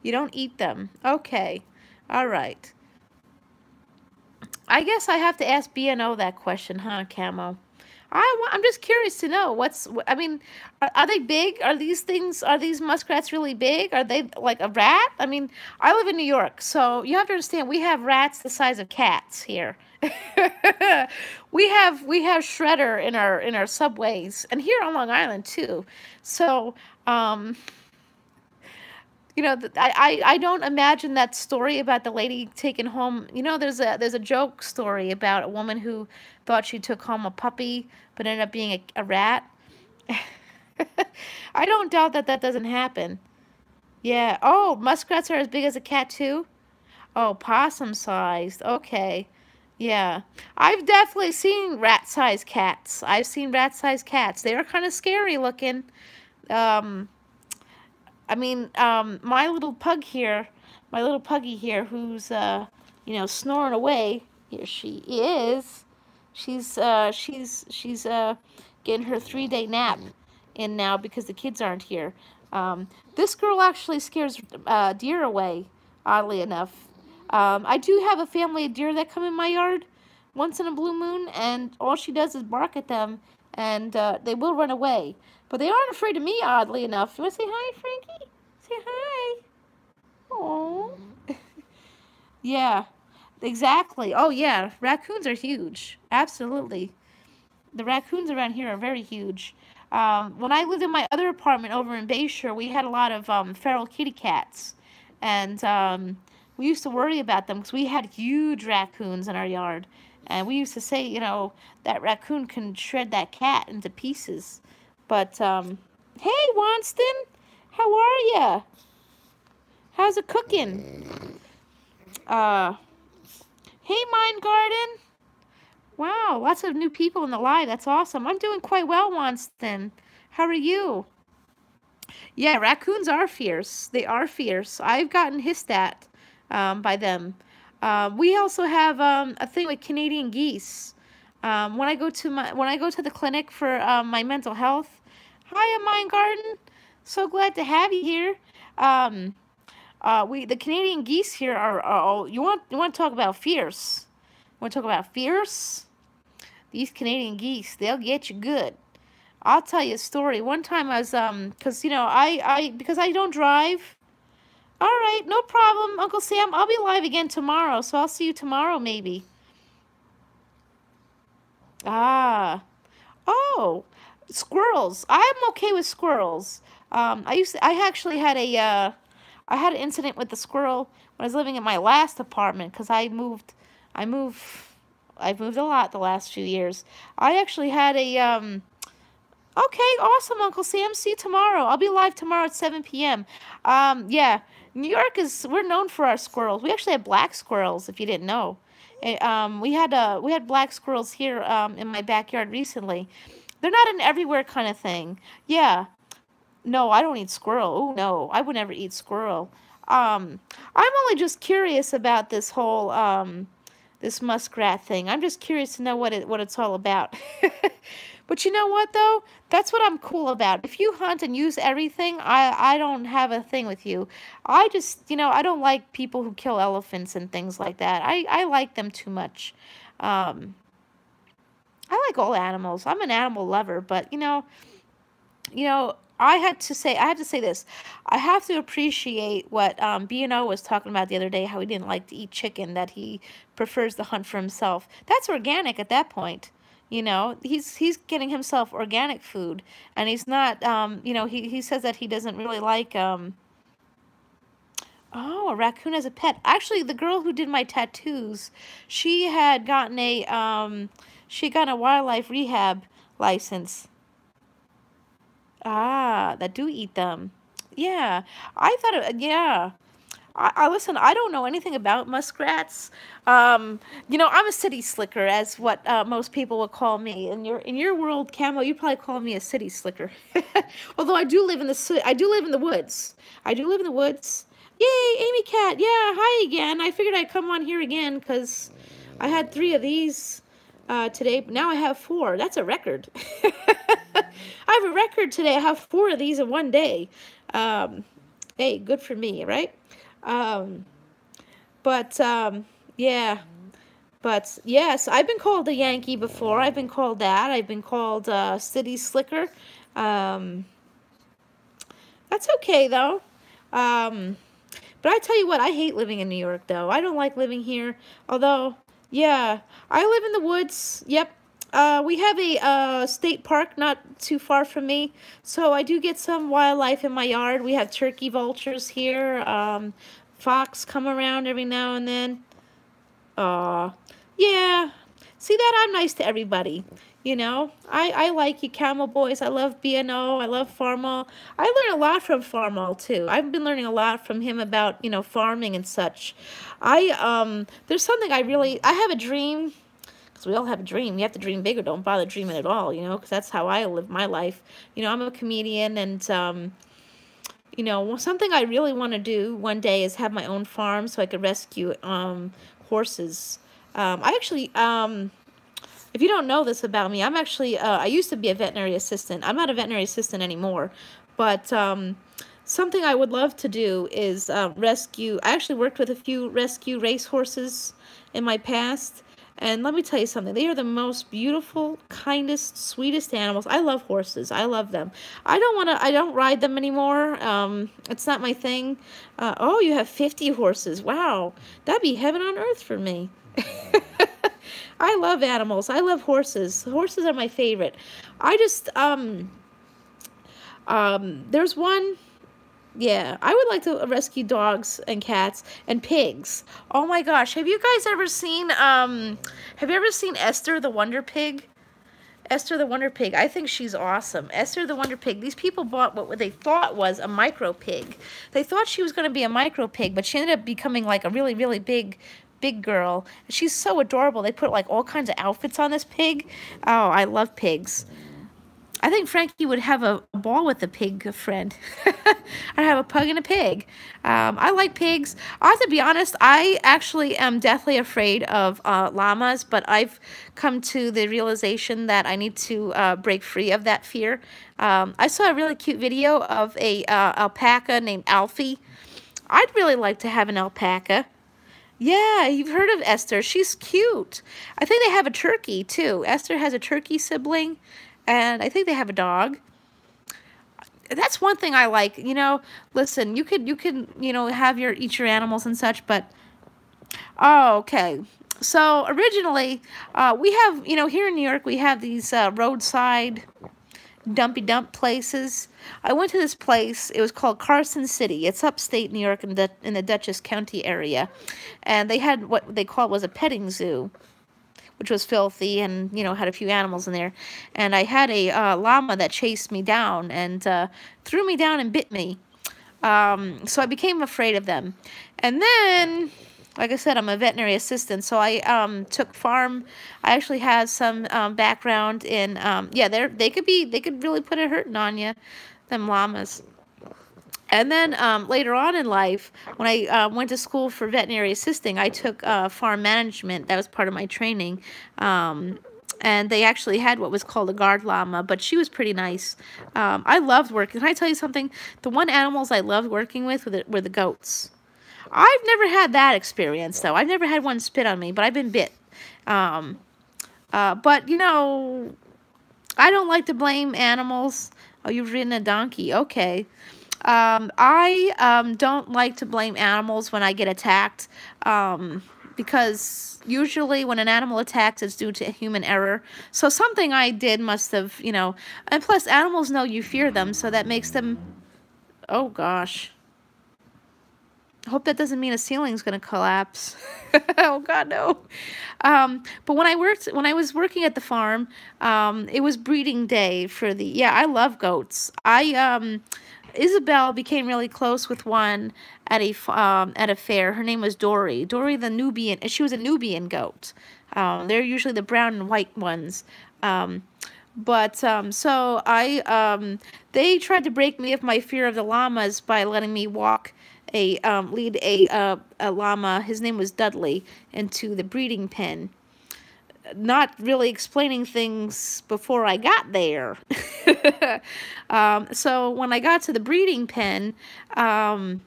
You don't eat them. Okay. All right. I guess I have to ask B&O that question, huh, Camo? I'm just curious to know I mean, are they big? Are these muskrats really big? Are they like a rat? I mean, I live in New York, so you have to understand we have rats the size of cats here. we have Shredder in our subways, and here on Long Island too. So, you know, I don't imagine that story about the lady taking home. You know, there's a joke story about a woman who thought she took home a puppy, but ended up being a rat. I don't doubt that doesn't happen. Yeah. Oh, muskrats are as big as a cat too? Oh, possum-sized. Okay. Yeah. I've definitely seen rat-sized cats. I've seen rat-sized cats. They are kind of scary looking. I mean, my little puggy here, who's, you know, snoring away. Here she is. She's getting her 3-day nap in now because the kids aren't here. This girl actually scares deer away, oddly enough. I do have a family of deer that come in my yard once in a blue moon, and all she does is bark at them, and they will run away. But they aren't afraid of me, oddly enough. You want to say hi, Frankie? Say hi. Oh. Yeah, exactly. Oh, yeah. Raccoons are huge. Absolutely. The raccoons around here are very huge. When I lived in my other apartment over in Bayshore, we had a lot of feral kitty cats. And we used to worry about them because we had huge raccoons in our yard. And we used to say, you know, that raccoon can shred that cat into pieces. But, hey, Wonston, how are ya? How's it cooking? Hey, Mind Garden. Wow, lots of new people in the live. That's awesome. I'm doing quite well, Wonston. How are you? Yeah, raccoons are fierce. They are fierce. I've gotten hissed at by them. We also have a thing with Canadian geese. When I go to the clinic for my mental health. Hiya, Mind Garden. So glad to have you here. The Canadian geese here are you want to talk about fierce? Want to talk about fierce? These Canadian geese, they'll get you good. I'll tell you a story. One time I was because you know because I don't drive. All right, no problem, Uncle Sam. I'll be live again tomorrow, so I'll see you tomorrow maybe. Ah. Oh, squirrels. I'm okay with squirrels. I actually had I had an incident with the squirrel when I was living in my last apartment because I moved, I've moved a lot the last few years. I actually had okay, awesome, Uncle Sam. See you tomorrow. I'll be live tomorrow at 7 p.m. Yeah, New York we're known for our squirrels. We actually have black squirrels, if you didn't know. We had black squirrels here in my backyard recently. They're not an everywhere kind of thing. Yeah. No, I don't eat squirrel. Oh, no. I would never eat squirrel. I'm only just curious about this whole this muskrat thing. I'm just curious to know what it's all about. But you know what though? That's what I'm cool about. If you hunt and use everything, I don't have a thing with you. I just, I don't like people who kill elephants and things like that. I like them too much. Um, I like all animals. I'm an animal lover, but I have to say this. I have to appreciate what B&O was talking about the other day, how he didn't like to eat chicken, that he prefers to hunt for himself. That's organic at that point. He's getting himself organic food, and he's not, he says that he doesn't really like, oh, a raccoon as a pet. Actually, the girl who did my tattoos, she had gotten she got a wildlife rehab license. Ah, that do eat them. Yeah, I thought, yeah. I listen. I don't know anything about muskrats. I'm a city slicker, as what most people would call me. In your world, Camo, you probably call me a city slicker. Although I do live in I do live in the woods. I do live in the woods. Yay, Amy Cat. Yeah, hi again. I figured I'd come on here again because I had 3 of these today. But now I have 4. That's a record. I have a record today. I have 4 of these in one day. Hey, good for me, right? Um, yeah. But yes, I've been called a Yankee before. I've been called that. I've been called City Slicker. That's okay though. But I tell you what, I hate living in New York though. I don't like living here. Although, yeah, I live in the woods. Yep. We have a state park not too far from me, so I do get some wildlife in my yard. We have turkey vultures here. Fox come around every now and then. Yeah. See that? I'm nice to everybody. I like you, Camel Boys. I love B&O. I love Farmall. I learn a lot from Farmall, too. I've been learning a lot from him about, farming and such. There's something I have a dream. Because we all have a dream. You have to dream big or don't bother dreaming at all, because that's how I live my life. I'm a comedian, and, something I really want to do one day is have my own farm so I could rescue horses. I actually, if you don't know this about me, I'm actually, I used to be a veterinary assistant. I'm not a veterinary assistant anymore, but something I would love to do is rescue. I actually worked with a few rescue race horses in my past. And let me tell you something. They are the most beautiful, kindest, sweetest animals. I love horses. I love them. I don't ride them anymore. It's not my thing. Oh, you have 50 horses. Wow. That'd be heaven on earth for me. I love animals. I love horses. Horses are my favorite. I just, there's one. Yeah, I would like to rescue dogs and cats and pigs. Oh my gosh, have you guys ever seen, Esther the Wonder Pig? Esther the Wonder Pig, I think she's awesome. Esther the Wonder Pig, these people bought what they thought was a micro pig. They thought she was going to be a micro pig, but she ended up becoming like a really, really big girl. She's so adorable. They put like all kinds of outfits on this pig. Oh, I love pigs. I think Frankie would have a ball with a pig friend. I'd have a pug and a pig. I like pigs. I have to be honest, I actually am deathly afraid of llamas, but I've come to the realization that I need to break free of that fear. I saw a really cute video of a alpaca named Alfie. I'd really like to have an alpaca. Yeah, you've heard of Esther. She's cute. I think they have a turkey, too. Esther has a turkey sibling. And I think they have a dog. that's one thing I like. You know, listen, you could you know, have your eat your animals and such, but oh, okay. So originally, we have, you know, here in New York, we have these roadside dumpy dump places. I went to this place. It was called Carson City. It's upstate New York in the Dutchess County area, and they had what they called was a petting zoo, which was filthy and, you know, had a few animals in there. And I had a llama that chased me down and threw me down and bit me. So I became afraid of them. And then, like I said, I'm a veterinary assistant, so I took farm. I actually had some background in, yeah, they could really put a hurting on you, them llamas. And then later on in life, when I went to school for veterinary assisting, I took farm management. That was part of my training. And they actually had what was called a guard llama, but she was pretty nice. I loved working. Can I tell you something? The one animals I loved working with were the goats. I've never had that experience, though. I've never had one spit on me, but I've been bit. But, you know, I don't like to blame animals. Oh, you've ridden a donkey. Okay. I don't like to blame animals when I get attacked, because usually when an animal attacks, it's due to human error. So something I did must have, you know, and plus animals know you fear them, so that makes them, oh gosh. I hope that doesn't mean a ceiling's going to collapse. Oh God, no. But when I was working at the farm, it was breeding day for the, yeah, I love goats. Isabel became really close with one at a fair. Her name was Dory. Dory the Nubian. She was a Nubian goat. They're usually the brown and white ones. So they tried to break me of my fear of the llamas by letting me lead a llama. His name was Dudley, into the breeding pen. Not really explaining things before I got there. So when I got to the breeding pen, as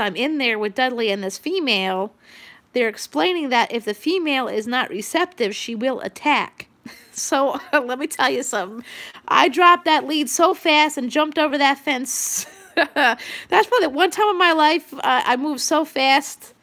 I'm in there with Dudley and this female, they're explaining that if the female is not receptive, she will attack. So let me tell you something. I dropped that lead so fast and jumped over that fence. That's probably one time in my life I moved so fast.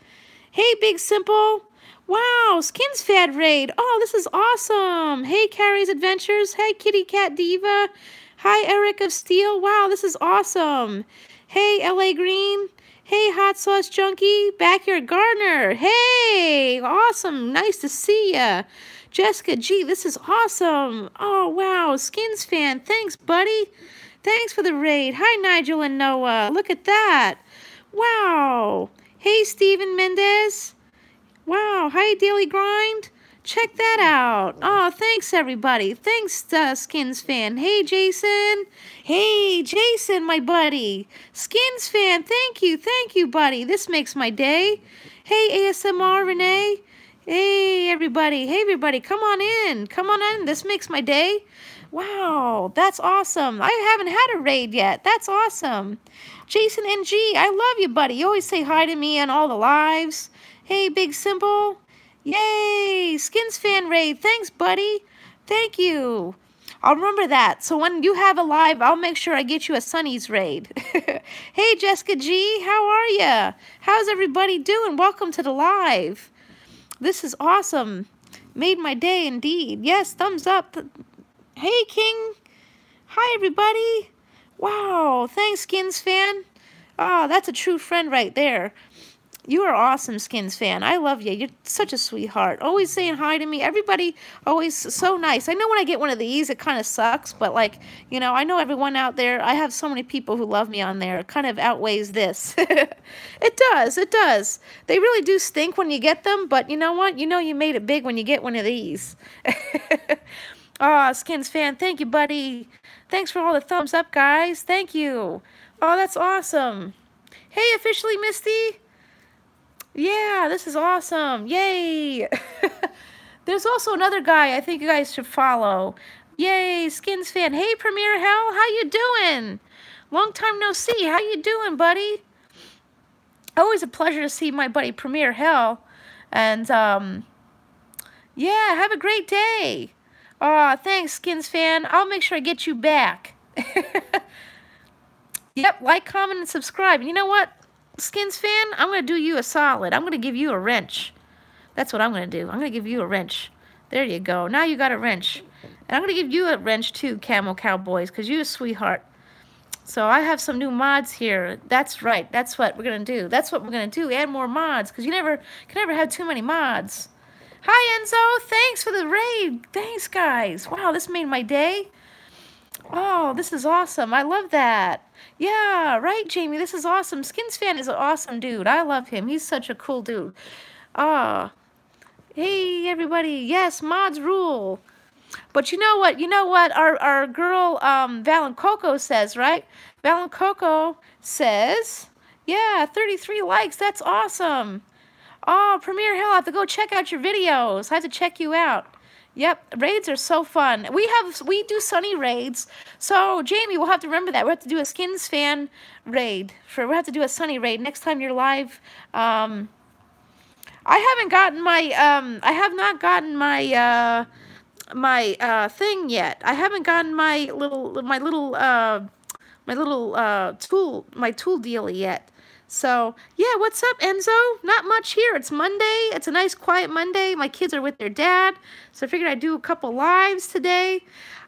Hey, Big Simple. Wow, Skins Fad Raid. Oh, this is awesome. Hey, Carrie's Adventures. Hey, Kitty Cat Diva. Hi, Eric of Steel. Wow, this is awesome. Hey, LA Green. Hey, Hot Sauce Junkie. Backyard Gardener. Hey, awesome. Nice to see ya. Jessica G, this is awesome. Oh, wow. Skins Fan. Thanks, buddy. Thanks for the raid. Hi, Nigel and Noah. Look at that. Wow. Hey, Steven Mendez. Wow. Hi, Daily Grind. Check that out. Oh, thanks, everybody. Thanks, Skins Fan. Hey, Jason. Hey, Jason, my buddy. Skins Fan, thank you. Thank you, buddy. This makes my day. Hey, ASMR Renee. Hey, everybody. Hey, everybody. Come on in. Come on in. This makes my day. Wow, that's awesome. I haven't had a raid yet. That's awesome. Jason NG, I love you, buddy. You always say hi to me on all the lives. Hey, Big Simple. Yay! Skins Fan raid. Thanks, buddy. Thank you. I'll remember that. So when you have a live, I'll make sure I get you a Sunny's raid. Hey, Jessica G. How are ya? How's everybody doing? Welcome to the live. This is awesome. Made my day indeed. Yes, thumbs up. Hey, King. Hi, everybody. Wow. Thanks, Skins Fan. Oh, that's a true friend right there. You are awesome, Skins Fan. I love you. You're such a sweetheart. Always saying hi to me. Everybody always so nice. I know when I get one of these, it kind of sucks. But, like, you know, I know everyone out there. I have so many people who love me on there. It kind of outweighs this. It does. It does. They really do stink when you get them. But you know what? You know you made it big when you get one of these. Oh, Skins Fan. Thank you, buddy. Thanks for all the thumbs up, guys. Thank you. Oh, that's awesome. Hey, Officially Misty. Yeah, this is awesome. Yay. There's also another guy I think you guys should follow. Yay, Skins Fan. Hey, Premier Hell, how you doing? Long time no see. How you doing, buddy? Always a pleasure to see my buddy Premier Hell. And, yeah, have a great day. Oh, thanks, Skins fan. I'll make sure I get you back. Yep, like, comment, and subscribe. And you know what, Skins fan? I'm going to do you a solid. I'm going to give you a wrench. That's what I'm going to do. I'm going to give you a wrench. There you go. Now you got a wrench. And I'm going to give you a wrench too, Camel Cowboys, because you're a sweetheart. So I have some new mods here. That's right. That's what we're going to do. That's what we're going to do. Add more mods, because you can never have too many mods. Hi, Enzo. Thanks for the raid. Thanks, guys. Wow, this made my day. Oh, this is awesome. I love that. Yeah, right, Jamie. This is awesome. Skins fan is an awesome dude. I love him. He's such a cool dude. Ah, hey, everybody. Yes, mods rule. But you know what? You know what our girl Valen Coco says, right? Valen Coco says, yeah, 33 likes. That's awesome. Oh, Premier Hill, I have to go check out your videos. I have to check you out. Yep, raids are so fun. We do Sunny raids. So Jamie, we'll have to remember that. We'll have to do a Skins fan raid. We'll have to do a Sunny raid next time you're live. I haven't gotten my I have not gotten my thing yet. I haven't gotten my little tool dealie yet. So, yeah, what's up, Enzo? Not much here. It's Monday. It's a nice, quiet Monday. My kids are with their dad, so I figured I'd do a couple lives today.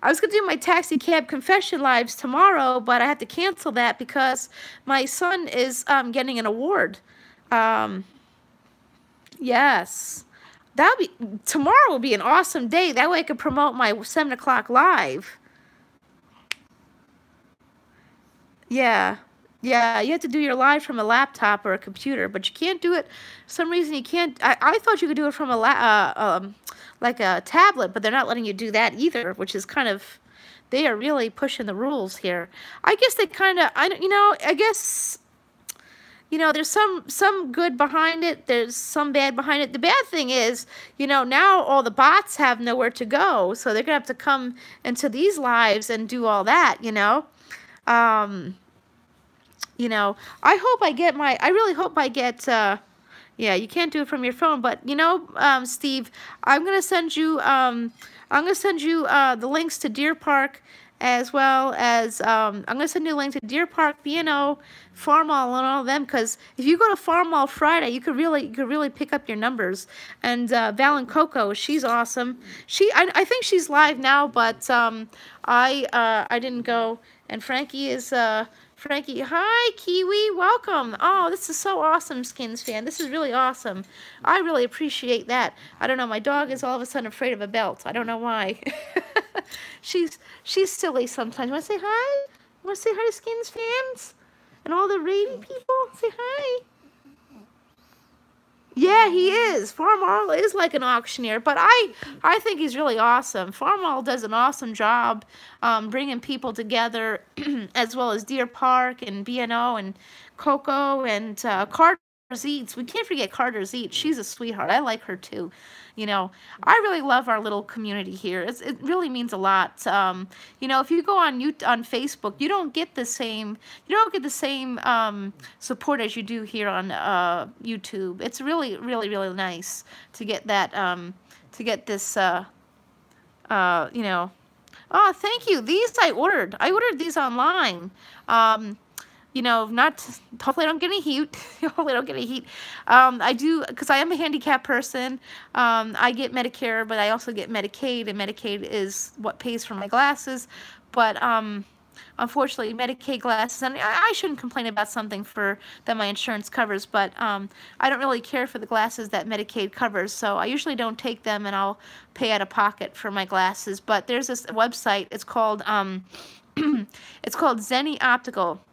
I was going to do my taxi cab confession lives tomorrow, but I had to cancel that because my son is getting an award. Yes. Tomorrow will be an awesome day. That way I can promote my 7 o'clock live. Yeah. Yeah, you have to do your live from a laptop or a computer, but you can't do it. For some reason you can't. I thought you could do it from like a tablet, but they're not letting you do that either, which is kind of. They are really pushing the rules here. I guess they kind of. I guess. There's some good behind it. There's some bad behind it. The bad thing is, now all the bots have nowhere to go, so they're gonna have to come into these lives and do all that. I hope I get I really hope I get, yeah, you can't do it from your phone, but, Steve, I'm going to send you, the links to Deer Park, as well as, I'm going to send you a link to Deer Park, B&O, Farm Mall, and all of them, because if you go to Farm Mall Friday, you could really pick up your numbers. And Valen Coco, she's awesome. I think she's live now, but I didn't go. And Frankie is, Frankie, hi, Kiwi, welcome. Oh, this is so awesome, Skins fan. This is really awesome. I really appreciate that. I don't know, my dog is all of a sudden afraid of a belt. I don't know why. She's silly sometimes. Want to say hi? Want to say hi to Skins fans? And all the rating people? Say hi. Yeah, he is. Farmall is like an auctioneer, but I think he's really awesome. Farmall does an awesome job bringing people together, as well as Deer Park and B&O and Coco and Carter's Eats. We can't forget Carter's Eats. She's a sweetheart. I like her too. I really love our little community here. It really means a lot. If you go on Facebook, you don't get the same support as you do here on YouTube. It's really, really, really nice to get that to get this Oh, thank you. These I ordered. I ordered these online. Hopefully I don't get any heat. Hopefully I don't get any heat. I do, because I am a handicapped person. I get Medicare, but I also get Medicaid, and Medicaid is what pays for my glasses. But unfortunately, Medicaid glasses, and I shouldn't complain about something that my insurance covers, but I don't really care for the glasses that Medicaid covers, so I usually don't take them, and I'll pay out of pocket for my glasses. But there's this website. It's called it's called Zenni Optical.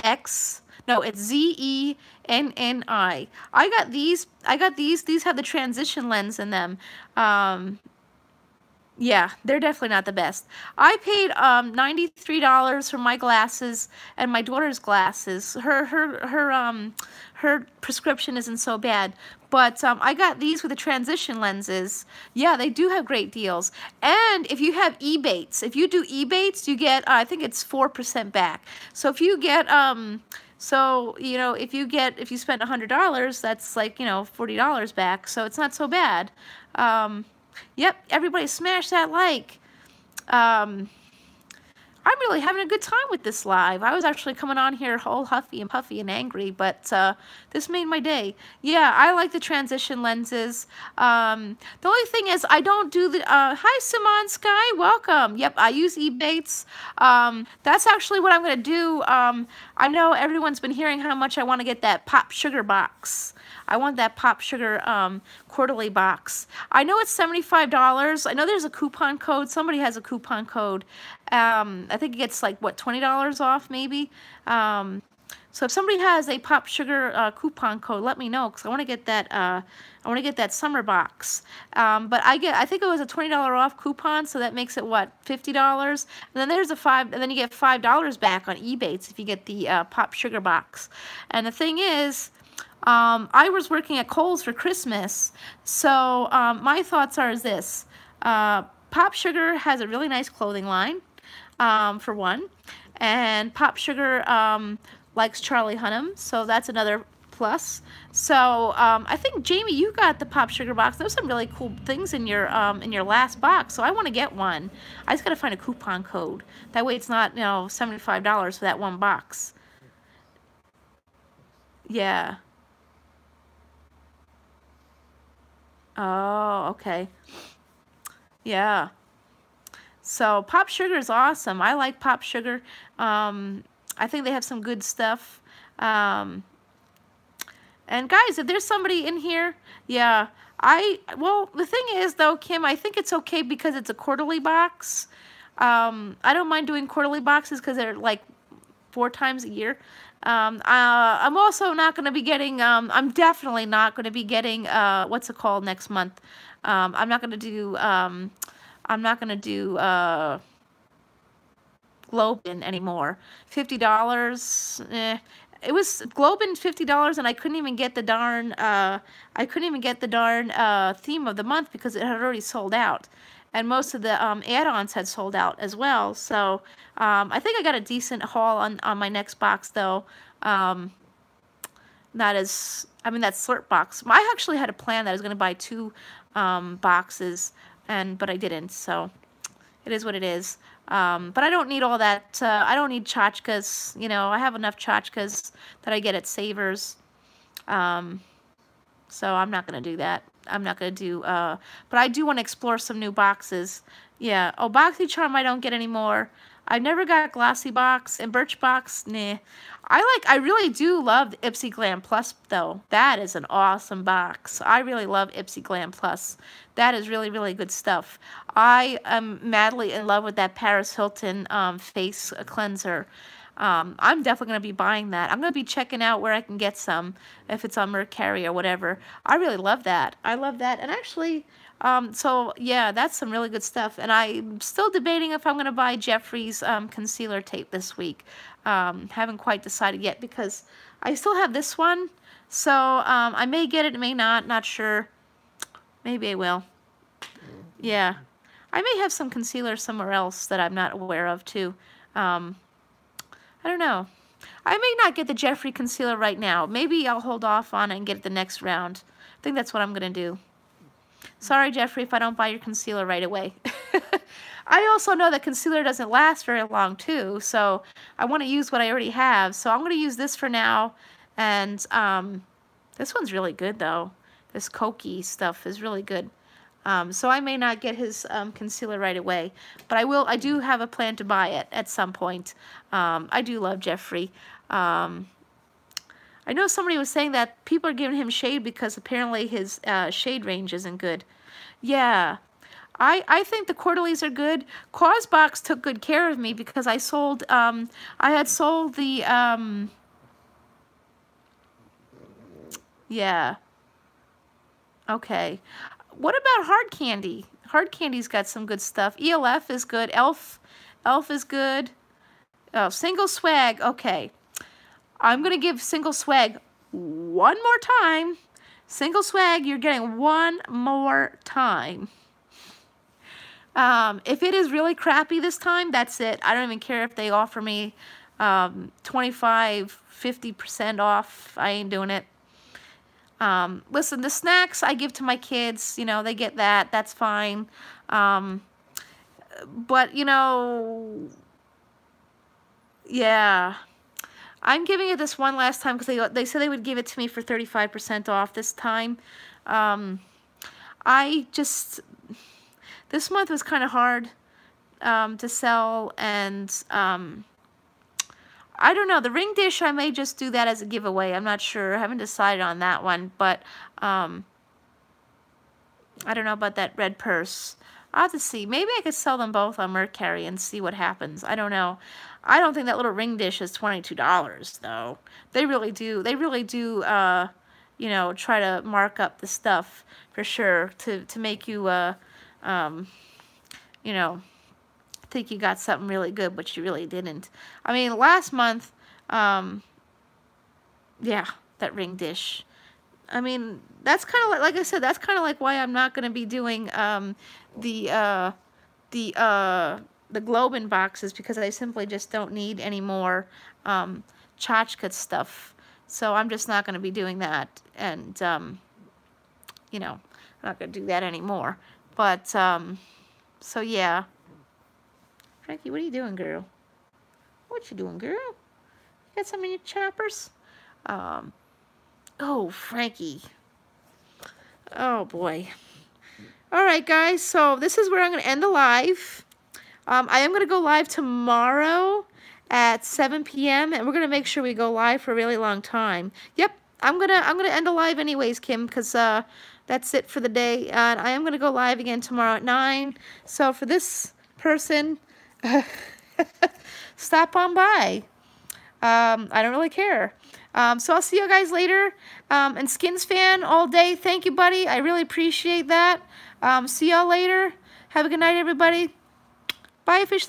It's Zenni. I got these. These have the transition lens in them. Yeah, they're definitely not the best. I paid $93 for my glasses and my daughter's glasses. Her prescription isn't so bad, but I got these with the transition lenses. Yeah, they do have great deals. And if you have Ebates, if you do Ebates, you get I think it's 4% back. So if you get if you spend $100, that's like $40 back. So it's not so bad. Yep, everybody smash that like. I'm really having a good time with this live. I was actually coming on here all huffy and puffy and angry, but this made my day. Yeah, I like the transition lenses. The only thing is I don't do the, hi Simon Sky, welcome. Yep, I use e-baits. That's actually what I'm going to do. I know everyone's been hearing how much I want to get that Pop Sugar box. I want that Pop Sugar quarterly box. I know it's $75. I know there's a coupon code. Somebody has a coupon code. I think it gets like, what, $20 off maybe? So if somebody has a Pop Sugar coupon code, let me know, because I want to get that. I want to get that summer box. But I think it was a $20 off coupon, so that makes it what, $50. And then there's and then you get $5 back on Ebates if you get the Pop Sugar box. And the thing is, I was working at Kohl's for Christmas, so my thoughts are this. Pop Sugar has a really nice clothing line, for one, and Pop Sugar likes Charlie Hunnam, so that's another plus. So I think, Jamie, you got the Pop Sugar box. There's some really cool things in your last box, so I want to get one. I just got to find a coupon code. That way it's not, you know, $75 for that one box. Yeah. Oh, okay. Yeah. So Pop Sugar is awesome. I like Pop Sugar. I think they have some good stuff. And guys, if there's somebody in here, yeah, well, the thing is though, Kim, I think it's okay because it's a quarterly box. I don't mind doing quarterly boxes because they're like 4 times a year. I'm also not going to be getting, I'm definitely not going to be getting, what's it called next month? I'm not going to do, Globin anymore. $50, it was Globin $50, and I couldn't even get the darn, theme of the month because it had already sold out. And most of the add-ons had sold out as well. So I think I got a decent haul on my next box, though. Not as, I mean, that slurp box. I actually had a plan that I was going to buy 2 boxes, but I didn't. So it is what it is. But I don't need all that. I don't need tchotchkes. You know, I have enough tchotchkes that I get at Savers. So I'm not going to do that. I'm not going to do, but I do want to explore some new boxes. Yeah. Oh, BoxyCharm I don't get anymore. I've never got Glossy Box and Birchbox. Nah. I really do love the Ipsy Glam Plus, though. That is an awesome box. I really love Ipsy Glam Plus. That is really, really good stuff. I am madly in love with that Paris Hilton face cleanser. I'm definitely going to be buying that. I'm going to be checking out where I can get some, if it's on Mercari or whatever. I really love that. I love that. And actually, so yeah, that's some really good stuff. And I'm still debating if I'm going to buy Jeffrey's concealer tape this week. Haven't quite decided yet because I still have this one. So I may get it, may not sure. Maybe I will. Yeah. I may have some concealer somewhere else that I'm not aware of too. I don't know. I may not get the Jeffrey concealer right now. Maybe I'll hold off on it and get it the next round. I think that's what I'm going to do. Sorry, Jeffrey, if I don't buy your concealer right away. I also know that concealer doesn't last very long, too, so I want to use what I already have. So I'm going to use this for now, and this one's really good, though. This Koki stuff is really good. So I may not get his concealer right away, but I do have a plan to buy it at some point. I do love Jeffrey. I know somebody was saying that people are giving him shade because apparently his shade range isn't good. Yeah, I think the quarterlies are good. Causebox took good care of me because I sold, I had sold the, yeah, okay. What about Hard Candy? Hard Candy's got some good stuff. ELF is good. Elf is good. Oh, Single Swag. Okay. I'm going to give Single Swag one more time. Single Swag, you're getting one more time. If it is really crappy this time, that's it. I don't even care if they offer me 25, 50% off. I ain't doing it. Listen, the snacks I give to my kids, you know, they get that. That's fine. But, you know, yeah. I'm giving it this one last time because they said they would give it to me for 35% off this time. This month was kind of hard to sell, and I don't know. The ring dish, I may just do that as a giveaway. I'm not sure. I haven't decided on that one, but I don't know about that red purse. I'll have to see. Maybe I could sell them both on Mercari and see what happens. I don't know. I don't think that little ring dish is $22, though. They really do. They really do, you know, try to mark up the stuff for sure to make you, you know, think you got something really good, but you really didn't. I mean, last month, yeah, that ring dish. I mean, that's kind of like I said, that's kind of like why I'm not going to be doing the Globin boxes, because I simply just don't need any more tchotchke stuff. So I'm just not going to be doing that, and you know, I'm not going to do that anymore. But so yeah, Frankie, what are you doing, girl? What you doing, girl? You got some in your choppers? Oh, Frankie. Oh, boy. All right, guys. So this is where I'm going to end the live. I am going to go live tomorrow at 7 p.m. and we're going to make sure we go live for a really long time. Yep, I'm gonna end the live anyways, Kim, because that's it for the day. And I am going to go live again tomorrow at 9. So for this person, stop on by. I don't really care. So I'll see you guys later. And Skins fan all day. Thank you, buddy. I really appreciate that. See y'all later. Have a good night, everybody. Bye, officially.